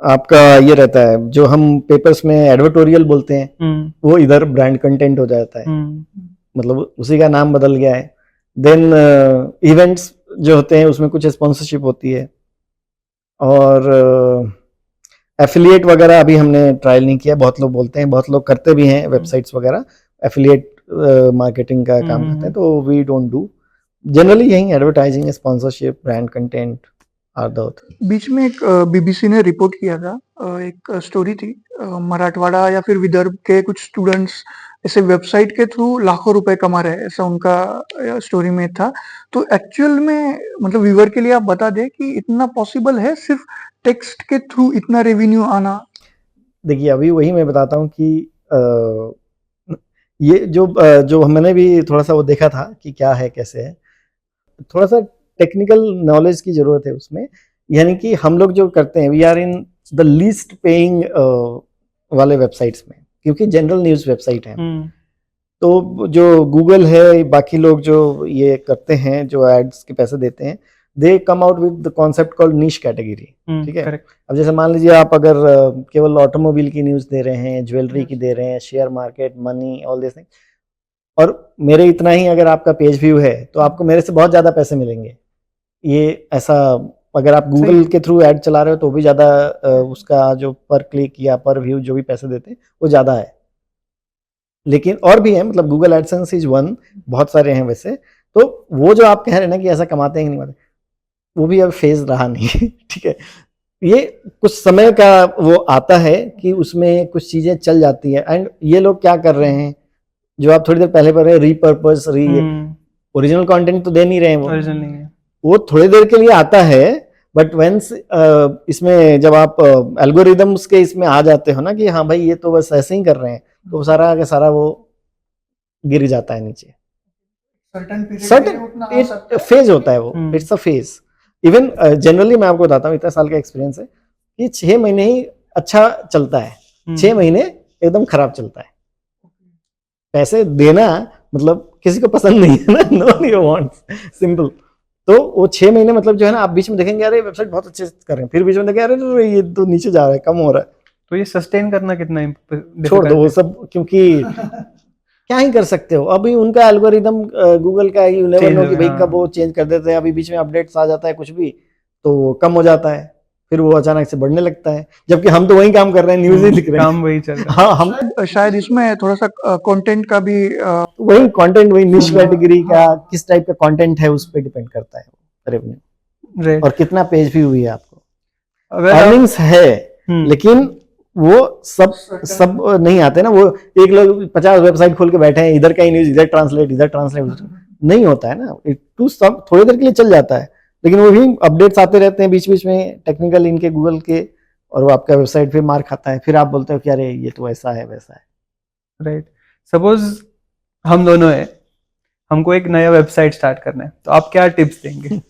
आपका ये रहता है जो हम पेपर्स में एडवर्टोरियल बोलते हैं, वो इधर ब्रांड कंटेंट हो जाता है, मतलब उसी का नाम बदल गया है। देन इवेंट्स जो होते हैं उसमें कुछ स्पॉन्सरशिप होती है, और एफिलिएट वगैरह अभी हमने ट्रायल नहीं किया, बहुत लोग बोलते हैं, बहुत लोग करते भी हैं वेबसाइट्स वगैरह एफिलिएट मार्केटिंग का काम करते हैं, तो वी डोंट डू। जनरली यही advertising, sponsorship, brand content are the. बीच में एक बीबीसी ने रिपोर्ट किया था, एक स्टोरी थी, मराठवाड़ा या फिर विदर्भ के कुछ स्टूडेंट्स ऐसे वेबसाइट के थ्रू लाखों रुपए कमा रहे हैं, ऐसा उनका स्टोरी में था। तो एक्चुअल में मतलब व्यूअर के लिए आप बता दें कि इतना पॉसिबल है सिर्फ टेक्स्ट के थ्रू इतना रेवेन्यू आना? देखिए अभी वही मैं बताता हूँ कि ये जो मैंने भी थोड़ा सा वो देखा था कि क्या है कैसे है, थोड़ा सा टेक्निकल नॉलेज की जरूरत है उसमें। यानी कि हम लोग जो करते हैं, we are in the least paying वाले वेबसाइट्स में, क्योंकि जनरल न्यूज वेबसाइट है। तो जो गूगल है, बाकी लोग जो ये करते हैं, जो एड्स के पैसे देते हैं, they come out with the concept called niche category, ठीक है। अब जैसे मान लीजिए आप अगर केवल ऑटोमोबाइल की न्यूज दे रहे हैं, ज्वेलरी की दे रहे हैं, share market, money, all this thing, और मेरे इतना ही अगर आपका पेज व्यू है, तो आपको मेरे से बहुत ज्यादा पैसे मिलेंगे। ये ऐसा, अगर आप गूगल के थ्रू ऐड चला रहे हो तो भी ज्यादा उसका जो पर क्लिक या पर व्यू जो भी पैसे देते हैं वो ज्यादा है। लेकिन और भी है, मतलब गूगल एडसेंस इज वन, बहुत सारे हैं वैसे। तो वो जो आप कह रहे हैं ना कि ऐसा कमाते हैं कि नहीं कमाते, वो भी अब फेज रहा नहीं, ठीक है। ये कुछ समय का वो आता है कि उसमें कुछ चीजें चल जाती है। एंड ये लोग क्या कर रहे हैं, जो आप थोड़ी देर पहले पढ़ रहे हैं, रीपर्पस, ओरिजिनल कंटेंट तो दे नहीं रहे हैं, वो थोड़ी देर के लिए आता है। बट वेंस इसमें जब आप एल्गोरिदम्स के इसमें आ जाते हो ना कि हाँ भाई ये तो बस ऐसे ही कर रहे हैं, तो सारा का सारा वो गिर जाता है नीचे। सर्टेन फेज होता है वो, it's a phase. Even generally मैं आपको बताता हूँ, इतना साल का एक्सपीरियंस है कि 6 महीने ही अच्छा चलता है, 6 महीने एकदम खराब चलता है। पैसे देना मतलब किसी को पसंद नहीं है ना, नो यू वांट, सिंपल। तो वो 6 महीने मतलब जो है ना, आप बीच में देखेंगे अरे वेबसाइट बहुत अच्छे कर रहे हैं, फिर बीच में देखेंगे अरे ये तो नीचे जा रहा है, कम हो रहा है। तो ये सस्टेन करना कितना छोड़ दो वो सब, क्योंकि क्या ही कर सकते हो। अभी उनका एल्गोरिदम गूगल का यू नेवर नो कि भाई कब वो चेंज कर देते हैं। अभी बीच में अपडेट्स आ जाता है कुछ भी, तो वो कम हो जाता है, फिर वो अचानक से बढ़ने लगता है। जबकि हम तो वही काम कर रहे हैं, न्यूज ही लिख रहे हैं, काम वही चल रहा है। हाँ, हम शायद इसमें थोड़ा सा कंटेंट का भी वही कंटेंट, वही निश कैटेगरी का किस टाइप का कंटेंट है उस पर डिपेंड करता है रेवेन्यू, और कितना पेज व्यू हुई है आपको। अर्निंग्स है, लेकिन वो सब नहीं आते ना। वो एक लोग 50 वेबसाइट खोल के बैठे हैं, इधर का ही न्यूज इधर ट्रांसलेट, इधर ट्रांसलेट, नहीं होता है ना। टू सब थोड़ी देर के लिए चल जाता है, लेकिन वो भी अपडेट्स आते रहते हैं बीच बीच में, टेक्निकल इनके गूगल के, और वो आपका वेबसाइट पे मार खाता है। फिर आप बोलते हो कि अरे ये तो ऐसा है वैसा है। राइट, सपोज हम दोनों है, हमको एक नया वेबसाइट स्टार्ट करना है, तो आप क्या टिप्स देंगे?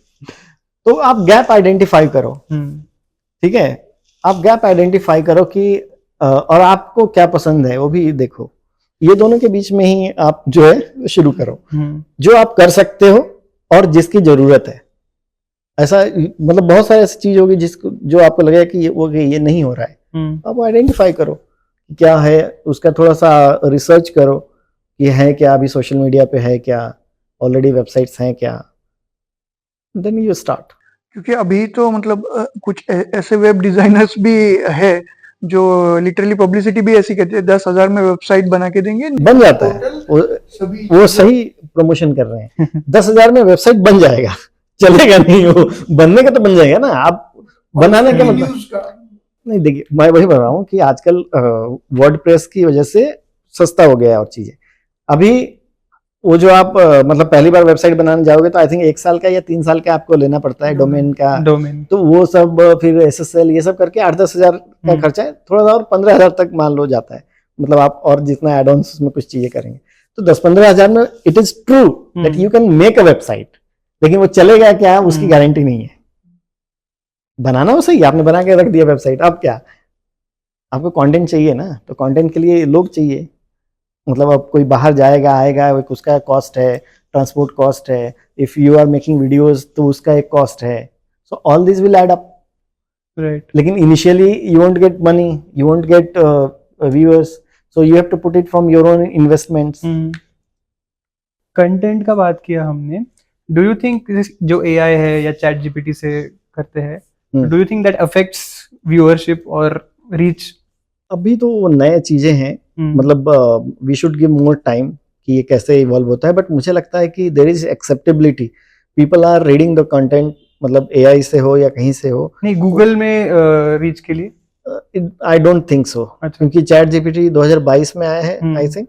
तो आप गैप आइडेंटिफाई करो, ठीक है। आप गैप आइडेंटिफाई करो कि और आपको क्या पसंद है वो भी देखो। ये दोनों के बीच में ही आप जो है शुरू करो, जो आप कर सकते हो और जिसकी जरूरत है। ऐसा मतलब बहुत सारी ऐसी चीज होगी जिसको जो आपको लगेगा कि ये नहीं हो रहा है, आप आइडेंटिफाई करो क्या है, उसका थोड़ा सा रिसर्च करो कि है क्या, अभी सोशल मीडिया पे है क्या, ऑलरेडी वेबसाइट्स हैं क्या, देन यू स्टार्ट। क्योंकि अभी तो मतलब कुछ ऐसे वेब डिजाइनर्स भी है जो लिटरली पब्लिसिटी भी ऐसी कहते हैं, 10,000 में वेबसाइट बना के देंगे, बन जाता है। वो सही प्रमोशन कर रहे हैं। 10,000 में वेबसाइट बन जाएगा, चलेगा नहीं, वो बनने का तो बन जाएगा ना। आप बनाने का मतलब नहीं। देखिए मैं वही बोल रहा हूँ कि आजकल वर्डप्रेस की वजह से सस्ता हो गया है और चीजें। अभी वो जो आप मतलब पहली बार वेबसाइट बनाने जाओगे तो आई थिंक 1 साल का या 3 साल का आपको लेना पड़ता है डोमेन का। तो वो सब फिर SSL ये सब करके 8-10 हजार का खर्चा है, थोड़ा सा और 15 हजार तक मान लो जाता है। मतलब आप और जितना एड ऑन उसमें कुछ चीजें करेंगे तो 10-15 हजार में it is true that you can make a website, लेकिन वो चलेगा क्या उसकी गारंटी नहीं है। बनाना वो सही, आपने बना के रख दिया वेबसाइट, अब क्या, आपको कंटेंट चाहिए ना, तो कंटेंट के लिए लोग चाहिए, मतलब अब कोई बाहर जाएगा आएगा, उसका कॉस्ट है, ट्रांसपोर्ट कॉस्ट है, if you are making videos तो उसका एक कॉस्ट है, so all this will add up, right. लेकिन initially you won't get money, you won't get viewers, so you have to put it from your own investments. Content का बात किया हमने, do you think जो AI है या ChatGPT से करते हैं, do you think that affects viewership और रीच? अभी तो वो नए चीजें हैं, मतलब we should give more time कि ये कैसे इवॉल्व होता है, बट मुझे लगता है कि there is acceptability, people are reading the content, मतलब एआई से हो या कहीं से हो। नहीं, गूगल में रीच के लिए आई डोंट थिंक सो, क्योंकि चैट जीपीटी 2022 में आया है आई थिंक,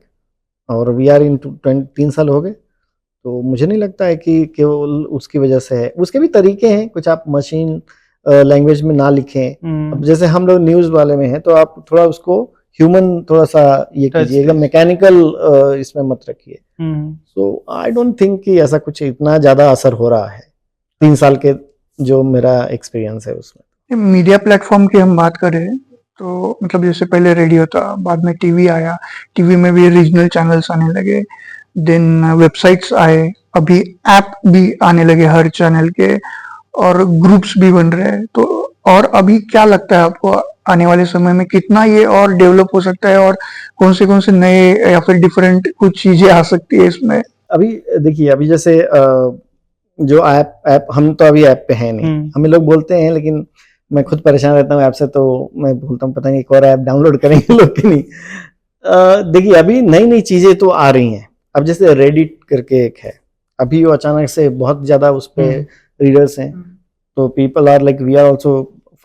और वी आर इन 3 साल हो गए, तो मुझे नहीं लगता है कि केवल उसकी वजह से है। उसके भी तरीके हैं, कुछ आप मशीन लैंग्वेज में ना लिखें, अब जैसे हम लोग न्यूज वाले में हैं तो आप थोड़ा उसको ह्यूमन थोड़ा सा ये कीजिए, एकदम मैकेनिकल इसमें मत रखिए। सो आई डोंट थिंक कि ऐसा कुछ इतना ज्यादा असर हो रहा है 3 साल के जो मेरा एक्सपीरियंस है उसमें। मीडिया प्लेटफॉर्म की हम बात करें तो मतलब जैसे पहले रेडियो था, बाद में टीवी आया, टीवी में भी रीजनल चैनल्स आने लगे, देन वेबसाइट्स आए, अभी ऐप भी आने लगे हर चैनल के, और ग्रुप्स भी बन रहे हैं। तो और अभी क्या लगता है आपको आने वाले समय में कितना ये और डेवलप हो सकता है, और कौन से नए या फिर डिफरेंट कुछ चीजें आ सकती है इसमें? अभी देखिए, अभी जैसे जो ऐप हम तो अभी ऐप पे हैं नहीं, हमें लोग बोलते हैं, लेकिन मैं खुद परेशान रहता हूँ ऐप से, तो मैं बोलता हूँ पता नहीं एक और ऐप डाउनलोड करेंगे लोग कि नहीं। देखिए अभी नई नई चीजें तो आ रही हैं, अब जैसे रेडिट करके एक है, अभी वो अचानक से बहुत ज्यादा उस पे रीडर्स हैं, तो people are like we are also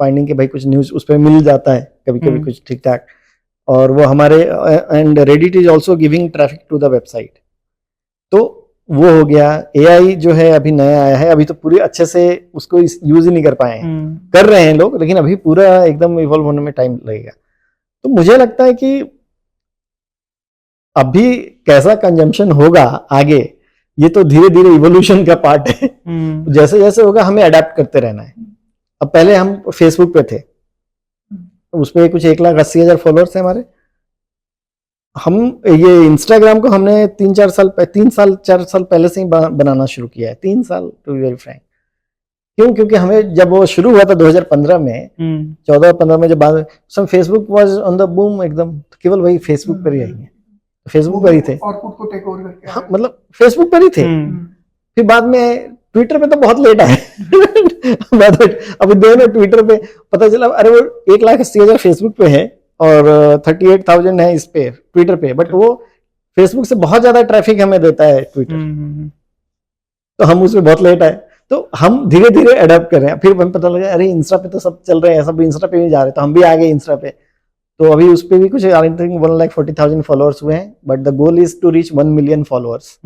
finding कि भाई कुछ न्यूज उस पे मिल जाता है कभी कभी कुछ ठीक ठाक, और वो हमारे and Reddit is also giving traffic to the website, तो वो हो गया। एआई जो है अभी नया आया है, अभी तो पूरी अच्छे से उसको यूज ही नहीं कर पाए हैं, कर रहे हैं लोग, लेकिन अभी पूरा एकदम इवॉल्व होने में टाइम लगेगा। तो मुझे लगता है कि अभी कैसा कंजम्पशन होगा आगे, ये तो धीरे धीरे इवोल्यूशन का पार्ट है, जैसे जैसे होगा हमें अडेप्ट करते रहना है। अब पहले हम फेसबुक पे थे, उस पे कुछ 1,80,000 फॉलोअर्स हैं हमारे, हम ये इंस्टाग्राम को हमने 4 साल पहले से ही बनाना शुरू किया है, 3 साल टू बी वेरी फ्रैंक। क्यों? क्योंकि हमें जब वो शुरू हुआ था 2015 में, 14-15 में, जब Facebook was on the boom एकदम, तो केवल वही फेसबुक पर ही आएंगे, फेसबुक पर ही थे, हाँ, मतलब फेसबुक पर ही थे। फिर बाद में ट्विटर पे तो बहुत लेट आए अभी दोनों ट्विटर पे पता चला, अरे वो 1,80,000 फेसबुक पे है और 38,000 है इस पे ट्विटर पे, बट वो फेसबुक से बहुत ज्यादा ट्रैफिक हमें देता है ट्विटर, तो हम उसमें बहुत लेट आए, तो हम धीरे धीरे अडेप्ट कर रहे हैं। फिर हमें पता लगा अरे इंस्टा पे तो सब चल रहे हैं, सब इंस्टा पे भी जा रहे हैं, तो हम भी आ गए इंस्टा पे, तो अभी उस पे भी कुछ आई थिंक 1,40,000 फॉलोअर्स हुए हैं, but the goal is to reach 1 million followers.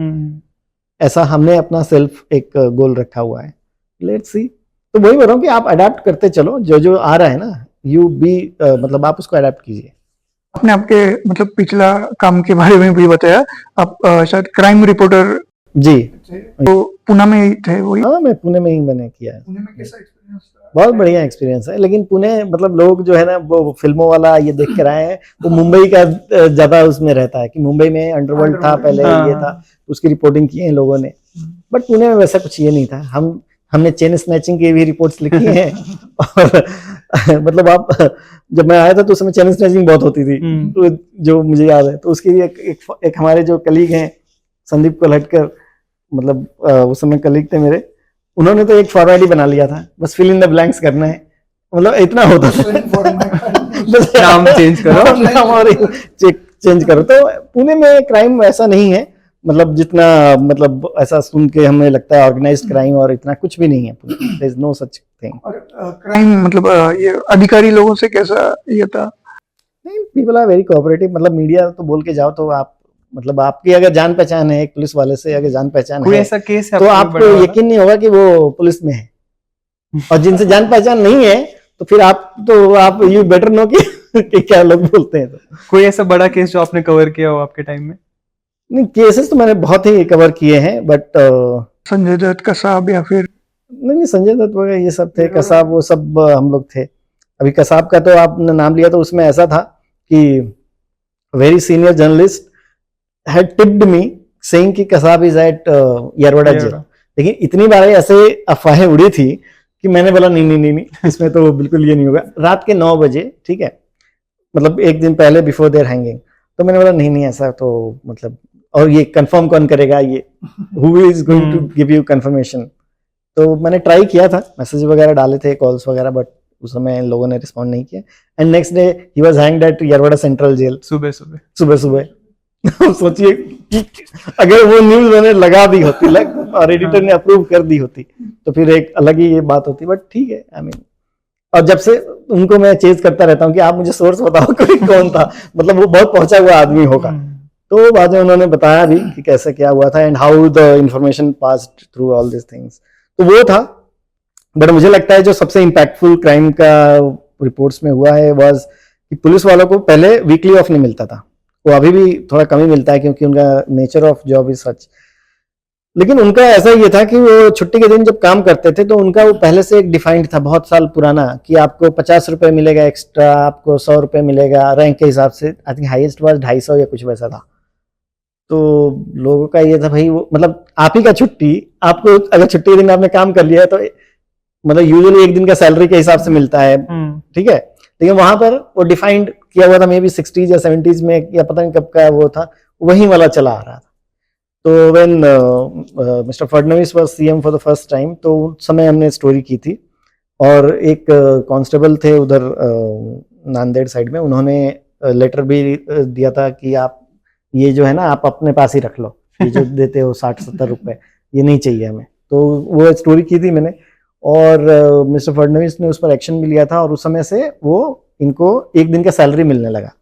ऐसा हमने अपना सेल्फ एक गोल रखा हुआ है, लेट्स सी। तो वही बोल रहा हूँ कि आप अडेप्ट करते चलो, जो जो आ रहा है ना, यू बी मतलब आप उसको अडेप्ट कीजिए। आपने आपके मतलब पिछला काम के बारे में भी बताया, आप शायद क्राइम रिपोर्टर जी, तो पुणे में ही थे वही? हाँ, मैं पुणे में ही मैंने किया है। पुणे में कैसा एक्सपीरियंस था? बहुत बढ़िया एक्सपीरियंस है, लेकिन पुणे मतलब लोग जो है ना वो फिल्मों वाला ये देख कर आए हैं, वो मुंबई का ज्यादा उसमें रहता है कि मुंबई में अंडरवर्ल्ड था पहले, ये था, उसकी रिपोर्टिंग की है लोगों ने, बट पुणे में वैसा कुछ ये नहीं था। हमने चेन स्नैचिंग की भी रिपोर्ट्स लिखी हैं और मतलब आप जब मैं आया था तो उस समय चेन स्नैचिंग बहुत होती थी, तो जो मुझे याद है, तो उसके लिए एक हमारे जो कलीग हैं संदीप कोल्हटकर, मतलब उस समय कलीग थे मेरे, उन्होंने तो एक फॉर्मेट ही बना लिया था, बस फिल इन द ब्लैंक्स करना है, मतलब इतना होता था बस नाम चेंज करो, नाम और चेंज करो। तो पुणे में क्राइम ऐसा नहीं है, मतलब जितना मतलब ऐसा सुन के हमें लगता है ऑर्गेनाइज्ड क्राइम, और इतना कुछ भी नहीं है, there is no such thing. और क्राइम मतलब ये अधिकारी लोगों से कैसा ये था? नहीं, पीपल आर वेरी कोऑपरेटिव, मतलब मीडिया तो बोल के जाओ तो आप, मतलब आपकी अगर जान पहचान है एक पुलिस वाले से, अगर जान पहचान कोई है ऐसा केस है तो आपको यकीन नहीं होगा कि वो पुलिस में है, और जिनसे जान पहचान नहीं है तो फिर आप यू बेटर नो कि कि क्या लोग बोलते हैं। तो कोई ऐसा बड़ा केस जो आपने कवर किया हो आपके टाइम में? नहीं, केसेस तो मैंने बहुत ही कवर किए हैं, बट संजय दत्त कसाब या फिर नहीं, संजय दत्त वगैरह ये सब थे, कसाब वो सब हम लोग थे। अभी कसाब का तो आपने नाम लिया, तो उसमें ऐसा था कि very senior journalist had tipped me saying कि Kasab is at Yerwada jail. लेकिन इतनी बार ऐसे अफवाहें उड़ी थी कि मैंने बोला नहीं, इसमें तो बिल्कुल ये नहीं होगा। रात के 9 बजे, ठीक है, मतलब एक दिन पहले बिफोर देयर हैंगिंग, तो मैंने बोला नहीं ऐसा तो मतलब, और ये कंफर्म कौन करेगा, ये who is going to give you confirmation. तो मैंने ट्राई किया था, मैसेज वगैरह डाले थे, कॉल्स वगैरह, बट उस समय लोगों ने रिस्पॉन्ड नहीं किया। And next day he was hanged at Yerwada central jail, सुबह। सोचिए कि अगर वो न्यूज मैंने लगा दी होती और एडिटर ने अप्रूव कर दी होती तो फिर एक अलग ही ये बात होती, बट ठीक है, आई मीन। और जब से उनको मैं चेज करता रहता हूँ कि आप मुझे सोर्स बताओ कोई कौन था, मतलब वो बहुत पहुंचा हुआ आदमी होगा। तो बाद में उन्होंने बताया भी कि कैसे क्या हुआ था and how the information passed through all this things. तो वो था। बट मुझे लगता है जो सबसे इम्पैक्टफुल क्राइम का रिपोर्ट्स में हुआ है वाज कि पुलिस वालों को पहले वीकली ऑफ नहीं मिलता था, वो अभी भी थोड़ा कम ही मिलता है क्योंकि उनका nature of job is such. लेकिन उनका ऐसा ये था कि वो छुट्टी के दिन जब काम करते थे तो उनका वो पहले से एक डिफाइंड था, बहुत साल पुराना, कि आपको 50 रुपए मिलेगा एक्स्ट्रा, आपको 100 रुपए मिलेगा रैंक के हिसाब से। आई थिंक हाईएस्ट वाज 250 या कुछ वैसा था। तो लोगों का ये था भाई, वो मतलब आप ही का छुट्टी, आपको अगर छुट्टी के दिन आपने काम कर लिया है तो मतलब यूजुअली एक दिन का सैलरी के हिसाब से मिलता है, ठीक है। लेकिन वहां पर वो डिफाइंड किया हुआ था, मे बी 60s या 70s में, या पता नहीं कब का वो था, वही वाला चला आ रहा था। तो when mister Fadnavis was CM for the first time, तो उस समय हमने स्टोरी की थी, और एक कांस्टेबल थे उधर नांदेड़ साइड में, उन्होंने लेटर भी दिया था कि आप ये जो है ना, आप अपने पास ही रख लो, ये जो देते हो 60-70 रुपए, ये नहीं चाहिए हमें। तो वो स्टोरी की थी मैंने, और मिस्टर फडणवीस ने उस पर एक्शन भी लिया था, और उस समय से वो इनको एक दिन का सैलरी मिलने लगा।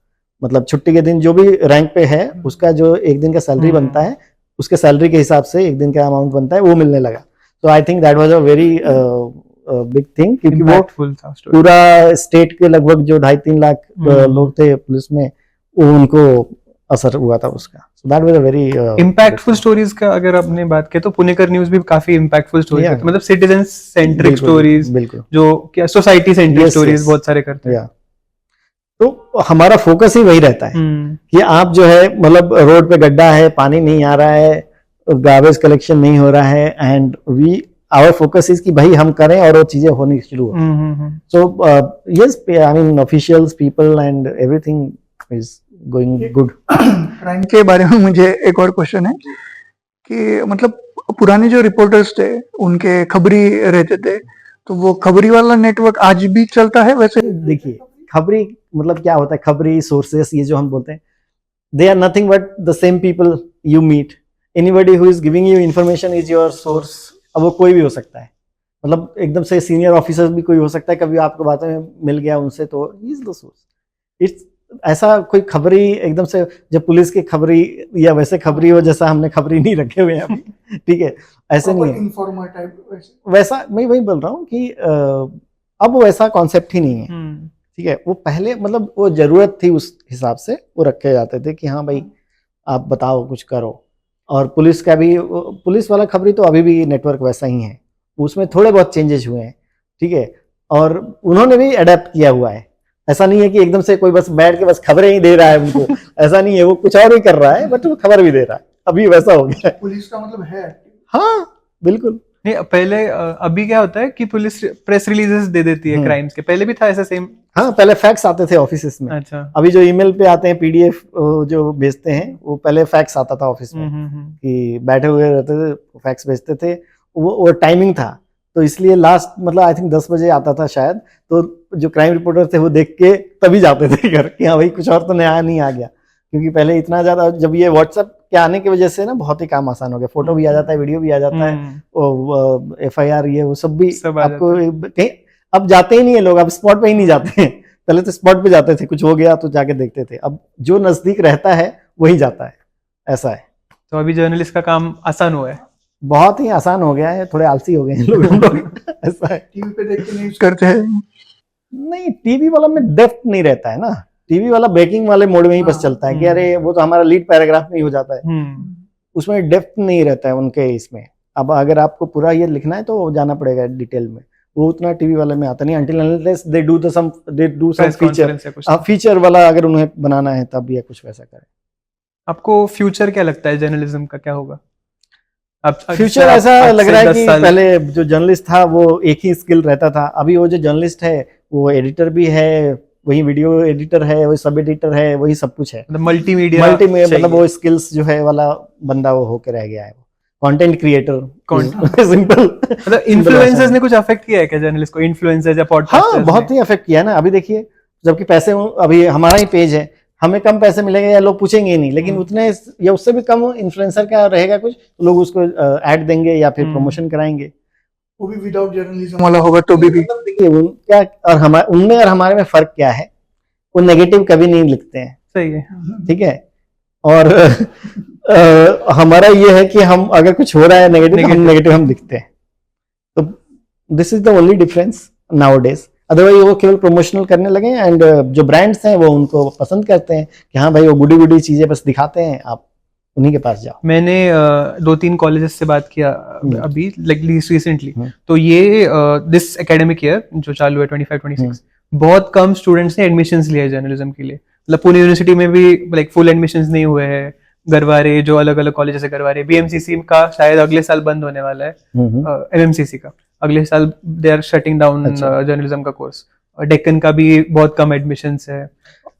मतलब छुट्टी के दिन जो भी रैंक पे है उसका जो एक दिन का सैलरी बनता है, उसके सैलरी के हिसाब से एक दिन का अमाउंट बनता है, वो मिलने लगा। तो I think that was a very big thing, क्योंकि वो पूरा स्टेट के लगभग जो 2.5-3 लाख लोग थे पुलिस में, वो उनको असर हुआ था उसका। So that was a very impactful stories का अगर आपने बात की तो पुणेकर न्यूज़ भी काफी इंपैक्टफुल स्टोरीज करते हैं, मतलब सिटीजन सेंट्रिक स्टोरीज, जो क्या सोसाइटी सेंट्रिक स्टोरीज बहुत सारे करते हैं। तो हमारा फोकस ही वही रहता है कि आप जो है, मतलब रोड पे गड्ढा है, पानी नहीं आ रहा है, गार्बेज कलेक्शन नहीं हो रहा है, and we our focus is कि भाई हम करें और वो चीजें होनी शुरू हो। So yes, I mean officials, people and everything is going good. Crime के बारे में मुझे एक और क्वेश्चन है कि मतलब पुराने जो रिपोर्टर्स थे उनके खबरी रहते थे, तो वो खबरी वाला नेटवर्क आज भी चलता है? वैसे देखिए, खबरी मतलब क्या होता है, खबरी सोर्सेस ये जो हम बोलते हैं, they are nothing but the same people you meet. Anybody who is giving you information is your source. अब वो कोई भी हो सकता है, मतलब एकदम से सीनियर ऑफिसर भी कोई हो सकता है, कभी आपको बातें में मिल गया उनसे, तो he is the source. It's ऐसा कोई खबरी एकदम से, जब पुलिस की खबरी या वैसे खबरी हो जैसा हमने खबरी नहीं रखे हुए हैं, ठीक है, ऐसे नहीं है। वैसा मैं वही बोल रहा हूँ कि अब वैसा कॉन्सेप्ट ही नहीं है, ठीक है। वो पहले मतलब वो जरूरत थी, उस हिसाब से वो रखे जाते थे कि हाँ भाई आप बताओ, कुछ करो। और पुलिस का भी, पुलिस वाला खबरी तो अभी भी नेटवर्क वैसा ही है, उसमें थोड़े बहुत चेंजेस हुए हैं, ठीक है। और उन्होंने भी अडेप्ट किया हुआ है। ऐसा नहीं है कि एकदम से कोई बस बैठ के बस खबरें ही दे रहा है उनको, ऐसा नहीं है, वो कुछ और ही कर रहा है, बट वो खबर भी दे रहा है। अभी वैसा हो गया है। पुलिस का मतलब है, हाँ बिल्कुल। नहीं, पहले अभी क्या होता है कि पुलिस प्रेस रिलीजेस दे देती है क्राइम्स के, पहले भी था ऐसा सेम? हाँ, पहले फैक्स आते थे ऑफिस में। अच्छा। अभी जो ईमेल पे आते हैं, पीडीएफ जो भेजते हैं, वो पहले फैक्स आता था ऑफिस में, कि बैठे हुए रहते थे, फैक्स भेजते थे, वो टाइमिंग था, तो इसलिए लास्ट मतलब आई थिंक 10 बजे आता था शायद, तो जो क्राइम रिपोर्टर थे वो देख के तभी जाते थे घर कि हाँ भाई कुछ और तो नया नहीं आ गया। क्योंकि पहले इतना ज्यादा, जब ये व्हाट्सएप के आने की वजह से ना बहुत ही काम आसान हो गया, फोटो भी आ जाता है, वीडियो भी आ जाता है, FIR ये वो सब भी आपको कहीं, अब जाते ही नहीं है लोग, अब स्पॉट पे ही नहीं जाते हैं। पहले तो स्पॉट पे जाते थे, कुछ हो गया तो जाके देखते थे, अब जो नजदीक रहता है वही जाता है, ऐसा है। तो अभी जर्नलिस्ट का काम आसान हुआ है, बहुत ही आसान हो गया है, थोड़े आलसी हो गए हैं लोग। ऐसा है, टीवी पे देख के न्यूज़ करते हैं। नहीं, टीवी वाला में डेप्थ नहीं रहता है ना, टीवी वाला ब्रेकिंग वाले मोड में ही बस चलता है कि अरे वो तो हमारा लीड पैराग्राफ में ही हो जाता है, उसमें डेप्थ नहीं रहता है उनके इसमें। अब अगर आपको पूरा ये लिखना है तो जाना पड़ेगा डिटेल में, वो उतना टीवी वाले में आता नहीं, until unless they do some feature, feature वाला अगर उन्हें बनाना है तब या कुछ वैसा करें। आपको फ्यूचर क्या लगता है जर्नलिज्म का, क्या होगा? फ्यूचर ऐसा लग रहा है कि पहले जो जर्नलिस्ट था वो एक ही स्किल रहता था, अभी वो जो जर्नलिस्ट है वो एडिटर भी है, वही वीडियो एडिटर है, वही सब एडिटर है, वही सब कुछ है, मल्टीमीडिया मतलब वो स्किल्स जो है वाला बंदा वो होके रह गया है, कंटेंट क्रिएटर सिंपल। मतलब इन्फ्लुएंसर्स ने कुछ अफेक्ट किया है क्या जर्नलिस्ट को? इन्फ्लुएंसर्स या पॉडकास्टर्स? हाँ, बहुत ही अफेक्ट किया है ना। अभी देखिए, जबकि पैसे अभी हमारा ही पेज है, हमें कम पैसे मिलेंगे या लोग पूछेंगे ही नहीं, लेकिन उतने या उससे भी कम इन्फ्लुएंसर का रहेगा कुछ, तो लोग उसको ऐड देंगे या फिर प्रमोशन कराएंगे, वो भी विदाउट जर्नलिज्म वाला होगा तो भी। देखिए उनका और हमारे, उनमें और हमारे में फर्क क्या है, वो नेगेटिव कभी नहीं लिखते हैं, सही है, ठीक है, और हमारा ये है कि हम अगर कुछ हो रहा है नेगेटिव हम लिखते हैं, तो this is the only difference now days. Otherwise वो केवल प्रमोशनल करने लगे, एंड जो ब्रांड्स हैं वो उनको पसंद करते हैं कि हाँ भाई वो गुडी चीजें बस दिखाते हैं, आप उन्हीं के पास जाओ। मैंने 2-3 कॉलेजेस से बात किया अभी रिसेंटली, तो ये दिस एकेडमिक ईयर जो चालू है 25-26 बहुत कम स्टूडेंट्स ने एडमिशंस लिए जर्नलिज्म के लिए। मतलब पुणे यूनिवर्सिटी में भी लाइक फुल एडमिशंस नहीं हुए हैं, गरवारे जो अलग अलग कॉलेज से गरवारे, बीएमसीसी का शायद अगले साल बंद होने वाला है, एमएमसीसी का अगले साल they are shutting down journalism का कोर्स, और डेक्कन का भी बहुत कम एडमिशंस है।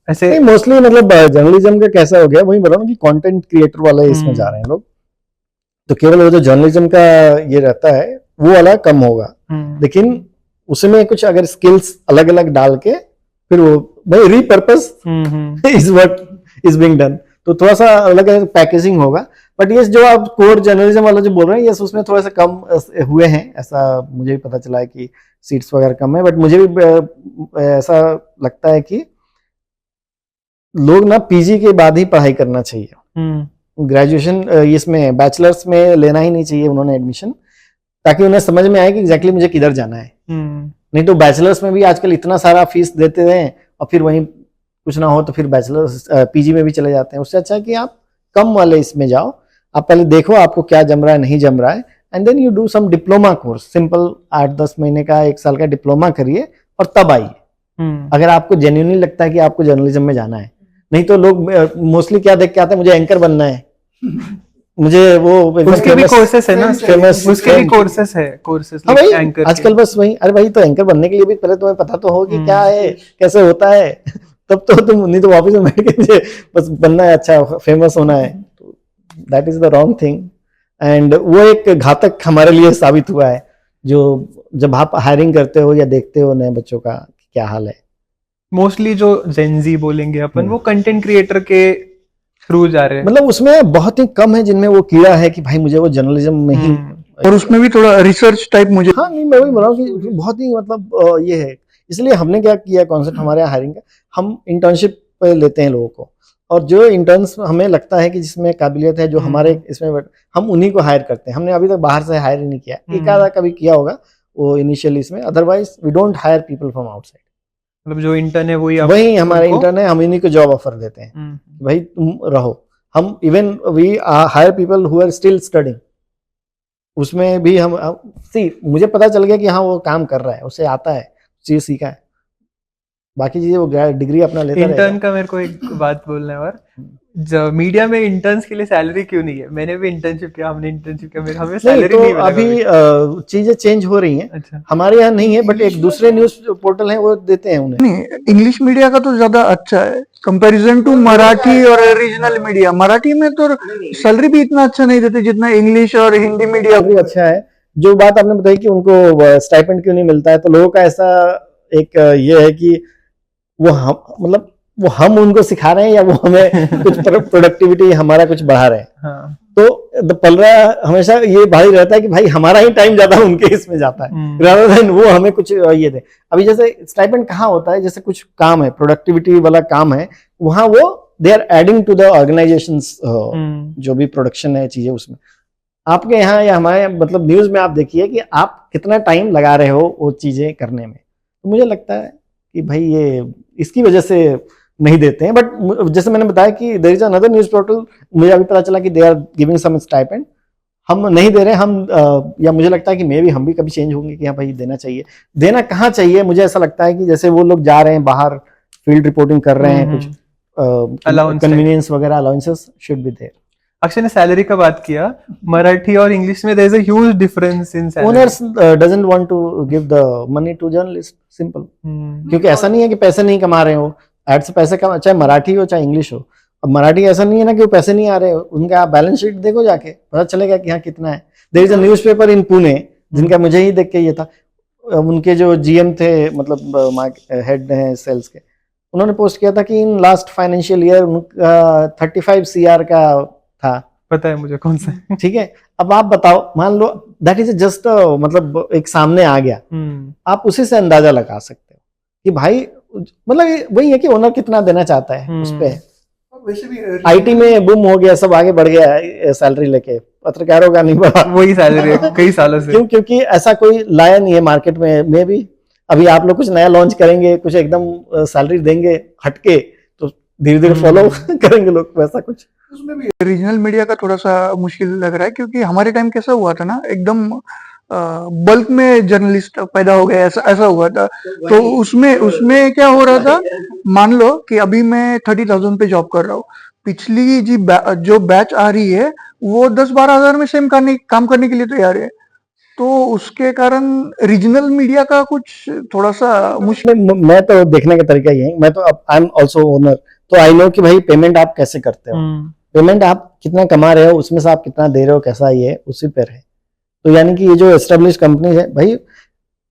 ऐसे मोस्टली मतलब जर्नलिज्म का कैसा हो गया, वही बोला ना कि कंटेंट क्रिएटर वाले इसमें जा रहे हैं लोग, तो केवल वो जो जर्नलिज्म का ये रहता है वो वाला कम होगा, लेकिन उसमें कुछ अगर स्किल्स अलग अलग डाल के फिर वो भाई repurpose is what is being done, तो थोड़ा सा अलग पैकेजिंग होगा। बट ये जो आप कोर जर्नलिज्म वाला जो बोल रहे हैं, यस उसमें थोड़ा सा कम हुए हैं, ऐसा मुझे भी पता चला है कि सीट्स वगैरह कम है, बट मुझे भी ऐसा लगता है कि लोग ना पीजी के बाद ही पढ़ाई करना चाहिए, ग्रेजुएशन इसमें बैचलर्स में लेना ही नहीं चाहिए उन्होंने एडमिशन, ताकि उन्हें समझ में आए कि एग्जैक्टली मुझे किधर जाना है। नहीं तो बैचलर्स में भी आजकल इतना सारा फीस देते हैं और फिर वहीं कुछ ना हो तो फिर बैचलर्स पीजी में भी चले जाते हैं। उससे अच्छा है कि आप कम वाले इसमें जाओ, आप पहले देखो आपको क्या जम रहा है नहीं जम रहा है, and then you do some diploma course, simple 8-10 महीने का 1 साल का डिप्लोमा करिए और तब आइए, अगर आपको जेन्युइनली लगता है कि आपको जर्नलिज्म में जाना है। नहीं तो लोग मोस्टली क्या देख के आते हैं, मुझे एंकर बनना है, मुझे वो उसके भी कोर्सेस है ना, फेमस उसके भी कोर्सेस है, कोर्सेस लाइक एंकर आजकल बस वही। अरे भाई तो एंकर बनने के लिए भी पहले तुम्हें पता तो हो कि क्या है कैसे होता है, तब तो तुम नहीं तो ऑफिस में बैठ के मुझे बस बनना है, अच्छा फेमस होना है, that is the wrong thing, and वो एक घातक हमारे लिए साबित हुआ है। जो जब आप हायरिंग करते हो या देखते हो नए बच्चों का क्या हाल है, मोस्टली जो जेनजी बोलेंगे अपन, वो कंटेंट क्रिएटर के थ्रू जा रहे हैं, मतलब उसमें बहुत ही कम है जिनमें वो कीड़ा है कि भाई मुझे वो जर्नलिज्म में ही, और उसमें भी थोड़ा रिसर्च टाइप मुझे। हाँ नहीं, मैं वही बोल रहा हूँ कि बहुत ही मतलब ये है। इसलिए हमने क्या किया कॉन्सेप्ट हमारे यहाँ हायरिंग का, हम इंटर्नशिप पे लेते हैं लोगों को, और जो इंटर्न्स हमें लगता है कि जिसमें काबिलियत है, जो हमारे इसमें, हम उन्हीं को हायर करते हैं। हमने अभी तक बाहर से हायर ही नहीं किया, एक आधा कभी किया होगा वो इनिशियली इसमें, otherwise we don't hire people from outside. मतलब जो इंटर्न है वही हमारे इंटर्न है, हम इन्हीं को जॉब ऑफर देते हैं, भाई तुम रहो। हम even we hire people who are still studying, उसमें भी हम मुझे पता चल गया कि हाँ वो काम कर रहा है, उसे आता है, चीज सीखा है, बाकी चीजें वो डिग्री अपना लेता है। इंटर्न का मेरे को एक बात बोलना है, और मीडिया में इंटर्न्स के लिए सैलरी क्यों नहीं है? मैंने भी इंटर्नशिप किया, हमने इंटर्नशिप किया, हमें सैलरी नहीं मिला। अभी चीजें चेंज हो रही हैं। अच्छा। हमारे यहाँ नहीं है, बट एक दूसरे न्यूज पोर्टल है वो देते हैं उन्हें। नहीं, इंग्लिश मीडिया का तो ज्यादा अच्छा है कंपैरिजन टू मराठी और रीजनल मीडिया। मराठी में तो सैलरी भी इतना अच्छा नहीं देते जितना इंग्लिश और हिंदी मीडिया भी अच्छा है। जो बात आपने बताई कि उनको स्टाइपेंड क्यों नहीं मिलता है, तो लोगों का ऐसा एक ये है कि वो हम मतलब वो हम उनको सिखा रहे हैं या वो हमें कुछ प्रोडक्टिविटी हमारा कुछ बढ़ा रहे हैं। हाँ। तो पलरा हमेशा ये भारी रहता है कि भाई हमारा ही टाइम ज्यादा उनके इसमें जाता है, rather than वो हमें कुछ ये दे। अभी जैसे स्टाइपेंड कहाँ होता है, जैसे कुछ काम है, प्रोडक्टिविटी वाला काम है, वहां वो they are adding to the organisations, जो भी प्रोडक्शन है चीजें उसमें। आपके यहाँ या हमारे मतलब न्यूज में आप देखिए कि आप कितना टाइम लगा रहे हो वो चीजें करने में। तो मुझे लगता है कि भाई ये इसकी वजह से नहीं देते हैं। बट जैसे मैंने बताया कि there is another news portal, मुझे अभी पता चला कि they are giving some stipend, हम नहीं दे रहे हम या मुझे लगता है कि मे भी हम भी कभी चेंज होंगे कि हाँ भाई देना चाहिए। देना कहाँ चाहिए, मुझे ऐसा लगता है कि जैसे वो लोग जा रहे हैं बाहर फील्ड रिपोर्टिंग कर रहे हैं, कुछ कन्वीनियंस वगैरह allowances should be there. Akshay ने सैलरी का बात किया, मराठी और इंग्लिश में there is a huge difference in salary. Owners doesn't want to give the money to journalist, simple. क्योंकि ऐसा नहीं है कि पैसे नहीं कमा रहे हो, एड से पैसे कमा, चाहे मराठी हो चाहे इंग्लिश हो। अब मराठी ऐसा नहीं है ना कि वो पैसे नहीं आ रहे, उनका आप बैलेंस शीट देखो जाके पता चलेगा कि हाँ कितना है। There is a newspaper in Pune, जिनका मुझे ही देख के ये था, उनके जो जीएम थे मतलब हेड हैं सेल्स के, उन्होंने पोस्ट किया था कि इन लास्ट फाइनेंशियल ईयर उनका 35 CR का था। पता है मुझे कौन सा है। ठीक है, अब आप बताओ, मान लो दैट इज जस्ट मतलब एक सामने आ गया, आप उसी से अंदाजा लगा सकते हो कि भाई मतलब वही है कि ओनर कितना देना चाहता है उस पे। वैसे भी आईटी में बूम हो गया, सब आगे बढ़ गया सैलरी लेके, पत्रकारों का नहीं बढ़ा। वही सैलरी है कई सालों से। क्योंकि ऐसा कोई लाया नहीं है मार्केट में भी। अभी आप लोग कुछ नया लॉन्च करेंगे, कुछ एकदम सैलरी देंगे हटके, तो धीरे धीरे फॉलो करेंगे लोग, वैसा कुछ। उसमें भी रीजनल मीडिया का थोड़ा सा मुश्किल लग रहा है, क्योंकि हमारे टाइम कैसा हुआ था ना, एकदम बल्क में जर्नलिस्ट पैदा हो गए, ऐसा हुआ था। तो उसमें क्या हो रहा था, मान लो कि अभी मैं 30,000 पे जॉब कर रहा हूँ, पिछली जो बैच आ रही है वो 10-12 हजार में सेम काम करने के लिए तैयार है। तो उसके कारण रीजनल मीडिया का कुछ थोड़ा सा मुश्किल। मैं तो देखने का तरीका ये है, मैं तो आई एम ऑल्सो ओनर, तो आई नो कि भाई पेमेंट आप कैसे करते हो, पेमेंट आप कितना कमा रहे हो, उसमें से आप कितना दे रहे हो, कैसा ये उसी पर है। तो यानी कि ये जो एस्टेब्लिश कंपनी है भाई,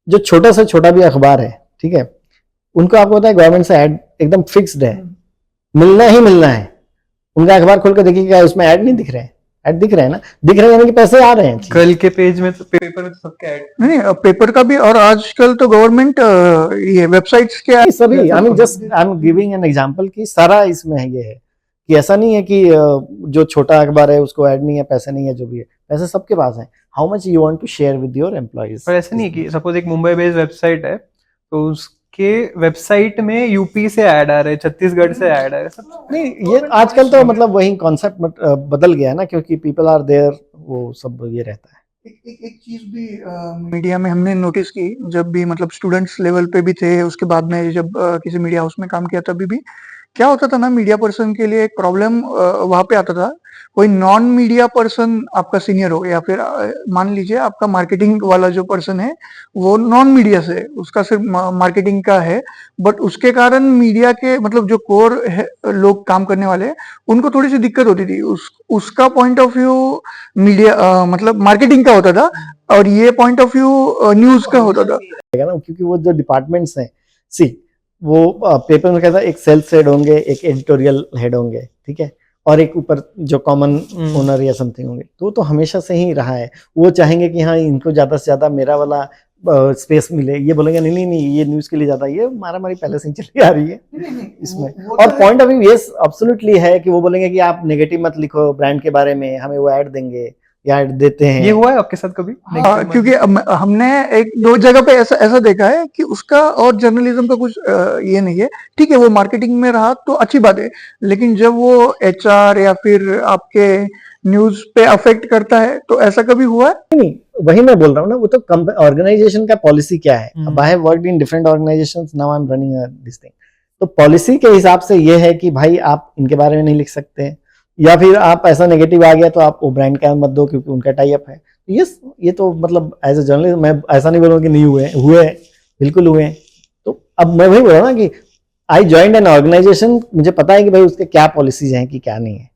जो छोटा से छोटा भी अखबार है, ठीक है, उनको आपको पता है गवर्नमेंट से ऐड एकदम फिक्स्ड है, मिलना ही मिलना है। उनका अखबार खोल कर देखिए क्या उसमें ऐड नहीं दिख रहे हैं, ऐड दिख रहे हैं ना, दिख रहे हैं यानी कि पैसे आ रहे हैं। कल के पेज में तो पेपर में तो सबके ऐड नहीं, पेपर का भी, और आजकल तो गवर्नमेंट ये वेबसाइट्स के सभी, I mean just I am giving an example कि सारा इसमें ये है कि ऐसा नहीं है कि जो छोटा अखबार है उसको ऐड नहीं है, पैसे नहीं है, जो भी है पैसे सबके पास है। How much you want to share with your employees. पर ऐसा नहीं कि सपोज एक मुंबई बेस्ड वेबसाइट है, तो उसके वेबसाइट में यूपी से ऐड आ रहे हैं, छत्तीसगढ़ से ऐड आ रहे हैं, सब नहीं, ये आजकल तो मतलब वही कॉन्सेप्ट बदल गया है ना, क्योंकि पीपल आर देयर, वो सब ये रहता है। एक चीज भी मीडिया में हमने नोटिस की, जब भी मतलब स्टूडेंट्स लेवल पे भी थे, उसके बाद में जब किसी मीडिया हाउस में काम किया, तभी भी क्या होता था ना, मीडिया पर्सन के लिए एक प्रॉब्लम वहां पे आता था। कोई नॉन मीडिया पर्सन आपका सीनियर हो, या फिर मान लीजिए आपका मार्केटिंग वाला जो पर्सन है वो नॉन मीडिया से, उसका सिर्फ मार्केटिंग का है, बट उसके कारण मीडिया के मतलब जो कोर लोग काम करने वाले हैं, उनको थोड़ी सी दिक्कत होती थी। उसका पॉइंट ऑफ व्यू मीडिया मतलब मार्केटिंग का होता था, और ये पॉइंट ऑफ व्यू न्यूज का होता था। क्योंकि वो जो डिपार्टमेंट्स हैं, सी वो पेपर में कहता है एक सेल्स हेड होंगे, एक एडिटोरियल हेड होंगे, ठीक है, और एक ऊपर जो कॉमन ओनर या समथिंग होंगे। तो हमेशा से ही रहा है, वो चाहेंगे कि हाँ इनको ज्यादा से ज्यादा मेरा वाला स्पेस मिले, ये बोलेंगे नहीं नहीं नहीं ये न्यूज के लिए ज्यादा, ये मारामारी पहले से ही चली आ रही है इसमें। और point of view yes absolutely है कि वो बोलेंगे कि आप नेगेटिव मत लिखो ब्रांड के बारे में, हमें वो ऐड देंगे या ऐड देते हैं। ये हुआ है आपके साथ कभी? क्योंकि हमने 1-2 जगह पे ऐसा देखा है कि उसका और जर्नलिज्म का कुछ ये नहीं है। ठीक है, वो मार्केटिंग में रहा तो अच्छी बात है, लेकिन जब वो एचआर या फिर आपके न्यूज पे अफेक्ट करता है, तो ऐसा कभी हुआ है? नहीं, वही मैं बोल रहा हूँ ना, वो तो ऑर्गेनाइजेशन का पॉलिसी क्या है। अब I have worked in different organisations, now I am running this thing. तो पॉलिसी के हिसाब से ये है कि भाई आप इनके बारे में नहीं लिख सकते, या फिर आप ऐसा नेगेटिव आ गया तो आप वो ब्रांड का मत दो क्योंकि उनका टाई अप है। यस, ये तो मतलब एज ए जर्नलिस्ट मैं ऐसा नहीं बोलूँगा कि नहीं हुए, बिल्कुल हुए। तो अब मैं वही बोल रहा हूँ ना कि आई जॉइंड एन ऑर्गेनाइजेशन, मुझे पता है कि भाई उसके क्या पॉलिसीज हैं कि क्या नहीं है।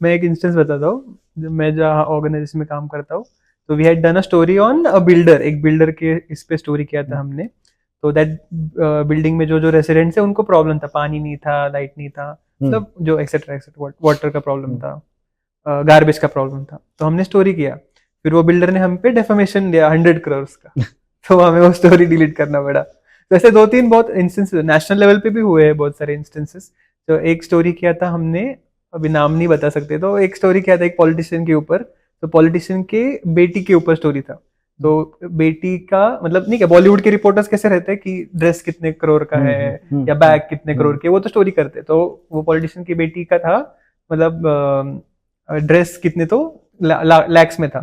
मैं एक इंस्टेंस बताता हूँ, जब मैं जहाँ ऑर्गेनाइजेशन में काम करता हूँ, तो we had done a story on a builder, एक बिल्डर के इस पे स्टोरी किया था हमने। तो दैट बिल्डिंग में जो रेसिडेंट्स है उनको प्रॉब्लम था, पानी नहीं था, लाइट नहीं था, मतलब जो एक्सेट्रा वाटर का प्रॉब्लम था, गार्बेज का प्रॉब्लम था। तो हमने स्टोरी किया, फिर वो बिल्डर ने हम पे डेफेमेशन दिया 100 करोड़ का। तो हमें वो स्टोरी डिलीट करना पड़ा। तो ऐसे 2-3 बहुत इंस्टेंसेस नेशनल लेवल पे भी हुए हैं, बहुत सारे इंस्टेंसेस। तो एक स्टोरी किया था हमने, अभी नाम नहीं बता सकते, तो एक स्टोरी किया था एक पॉलिटिशियन के ऊपर। तो पॉलिटिशियन के बेटी के ऊपर स्टोरी था। तो बेटी का मतलब नहीं क्या बॉलीवुड के रिपोर्टर्स कैसे रहते हैं कि ड्रेस कितने करोड़ का है या बैग कितने करोड़ के, वो तो स्टोरी करते, तो वो पॉलिटिशियन की बेटी का था मतलब ड्रेस कितने तो लैक्स में था।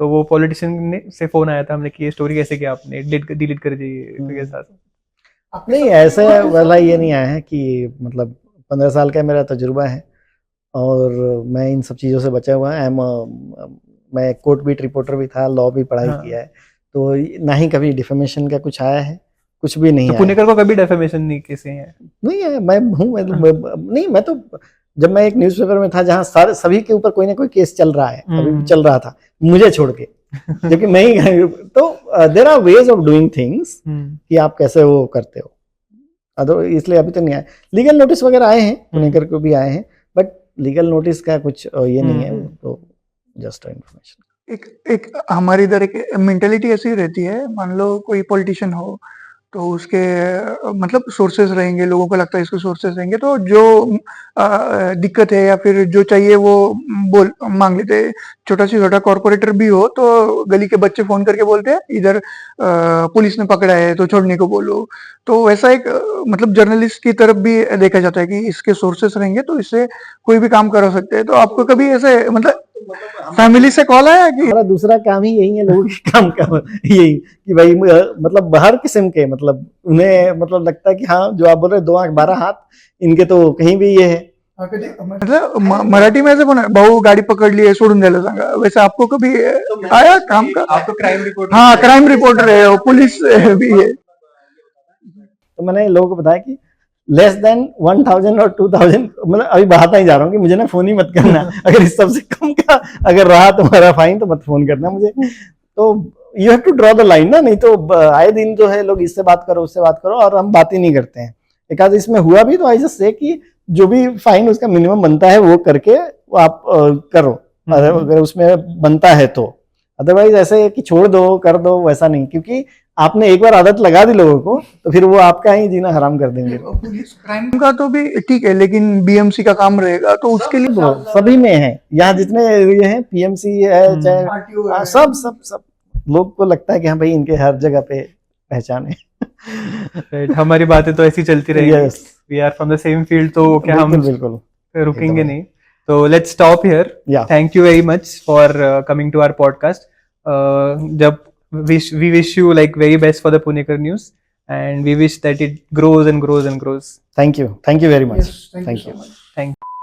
तो वो पॉलिटिशियन ने से फोन आया था हमने कि ये स्टोरी कैसे किया आपने, डिलीट कर दीजिए के साथ। नहीं ऐसे वाला ये नहीं आया है कि मतलब 15 साल का मेरा तजुर्बा है और मैं इन सब चीज़ों से बचा हुआ है। मैं कोर्ट बीट रिपोर्टर भी था, लॉ भी पढ़ाई किया है, तो ना ही कभी डिफेमेशन का कुछ आया है, कुछ भी नहीं तो आया। पुणेकर को कभी डिफेमेशन नहीं किसी है? नहीं है, मैं हूँ नहीं, मैं तो जब मैं एक न्यूज़पेपर में था जहाँ सारे सभी के ऊपर कोई ना कोई केस चल रहा है, अभी भी चल रहा था मुझे छोड़ के, जबकि मैं ही तो there are ways of doing things कि आप कैसे वो करते हो, अदर इसलिए अभी तो नहीं आया। लीगल नोटिस वगैरह आए हैं, पुणेकर को भी आए हैं, बट लीगल नोटिस का कुछ ये नहीं है, तो जस्ट इन्फॉर्मेशन। एक हमारे इधर एक मेंटेलिटी ऐसी रहती है, मान लो कोई पॉलिटिशियन हो तो उसके मतलब सोर्सेज रहेंगे, लोगों को लगता है इसके सोर्सेज रहेंगे, तो जो दिक्कत है या फिर जो चाहिए वो बोल मांग लेते हैं। छोटा से छोटा कॉर्पोरेटर भी हो तो गली के बच्चे फोन करके बोलते हैं इधर पुलिस ने पकड़ा है तो छोड़ने को बोलो। तो वैसा एक मतलब जर्नलिस्ट की तरफ भी देखा जाता है कि इसके सोर्सेस रहेंगे तो इससे कोई भी काम करा सकते हैं। तो आपको कभी ऐसे मतलब फैमिली से कॉल आया कि हमारा दूसरा काम ही यही है, लोगों के काम का यही कि भाई मतलब हर किस्म के, मतलब उन्हें मतलब लगता है कि हाँ जो आप बोल रहे 2 आंख 12 हाथ इनके तो कहीं भी ये है। मतलब मराठी में ऐसे बोला भाऊ गाड़ी पकड़ ली है सोडून द्यायला सांगा, वैसे आपको कभी आया काम का? आप तो क्राइम रिपोर्टर, हाँ क्राइम रिपोर्टर है और पुलिस भी है। तो मैंने लोगों को बताया कि लेस देन 1000 और 2000 मतलब अभी बढ़ाता ही जा रहा हूँ कि मुझे ना फोन ही मत करना, अगर इस सबसे कम का अगर रहा तुम्हारा फाइन तो मत फोन करना मुझे। तो you have to draw the line ना, नहीं तो आए दिन जो है लोग इससे बात करो उससे बात करो और हम बात ही नहीं करते हैं। एक आध इसमें हुआ भी तो आई जस्ट से कि जो भी फाइन उसका मिनिमम बनता है वो करके वो आप करो, अगर उसमें बनता है तो, अदरवाइज ऐसे कि छोड़ दो कर दो वैसा नहीं, क्योंकि आपने एक बार आदत लगा दी लोगों को तो फिर वो आपका ही जीना हराम कर देंगे। पुलिस क्राइम का तो भी ठीक है, लेकिन बीएमसी का काम रहेगा तो उसके लिए सभी में है, यहाँ जितने ये हैं पीएमसी है चाहे सब सब सब लोग को लगता है कि हाँ भाई इनके हर जगह पे पहचान है। Right, हमारी बातें तो ऐसी चलती रहेंगी, we are from the same field, तो क्या हम बिल्कुल रुकेंगे नहीं। तो let's stop here. Thank you very much for coming to our podcast. जब we wish you like very best for the Punekar news, and we wish that it grows and grows and grows. Thank you very much. Yes, thank you so much. Thank you.